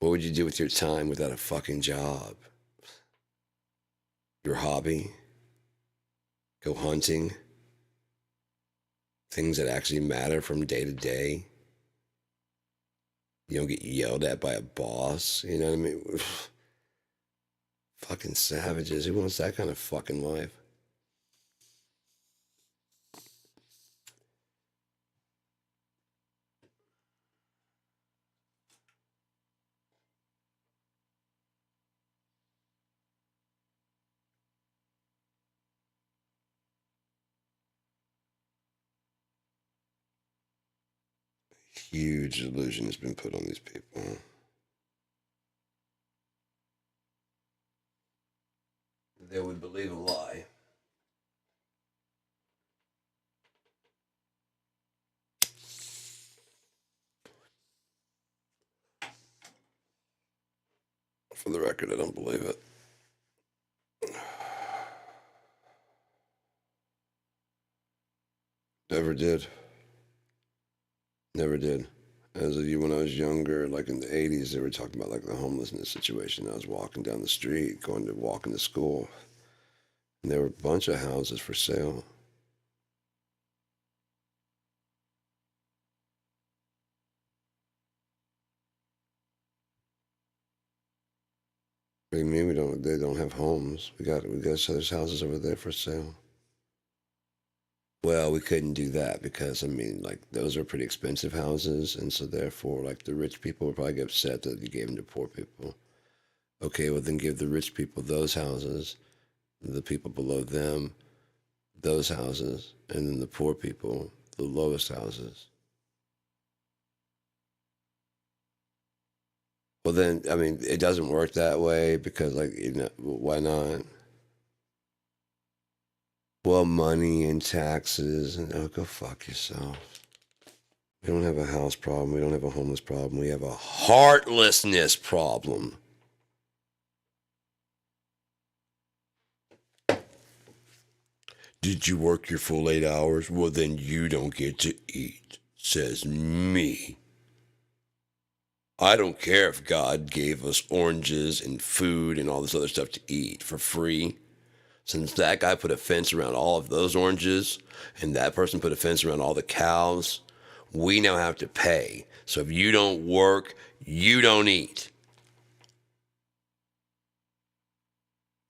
What would you do with your time without a fucking job? Your hobby? Go hunting? Things that actually matter from day to day? You don't get yelled at by a boss, you know what I mean? Fucking savages. Who wants that kind of fucking life? Huge delusion has been put on these people. They would believe a lie. For the record, I don't believe it. Never did. Never did. When I was younger, like in the 80s, they were talking about like the homelessness situation. I was walking down the street, walking to school, and there were a bunch of houses for sale. What do you mean they don't have homes? We got there's houses over there for sale. Well, we couldn't do that because like those are pretty expensive houses, and so therefore, like the rich people would probably get upset that you gave them to poor people. Okay, well then give the rich people those houses, the people below them those houses, and then the poor people the lowest houses. Well then, it doesn't work that way because why not? Well, money and taxes, and oh, go fuck yourself. We don't have a house problem. We don't have a homeless problem. We have a heartlessness problem. Did you work your full 8 hours? Well, then you don't get to eat, says me. I don't care if God gave us oranges and food and all this other stuff to eat for free. Since that guy put a fence around all of those oranges and that person put a fence around all the cows, we now have to pay. So if you don't work, you don't eat.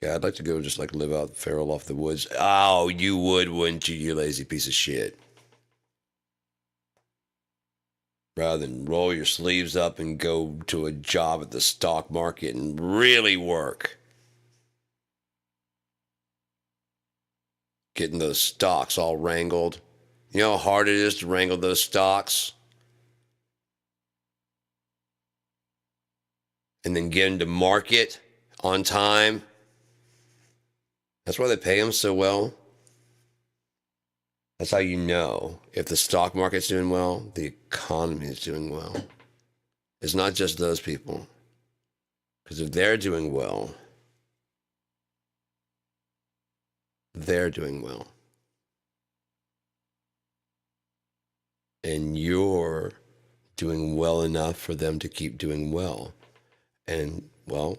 Yeah, I'd like to go just like live out feral off the woods. Oh, you would, wouldn't you, you lazy piece of shit? Rather than roll your sleeves up and go to a job at the stock market and really work. Getting those stocks all wrangled. You know how hard it is to wrangle those stocks? And then get them to market on time. That's why they pay them so well. That's how you know if the stock market's doing well, the economy is doing well. It's not just those people. Because if they're doing well, they're doing well. And you're doing well enough for them to keep doing well. And, well,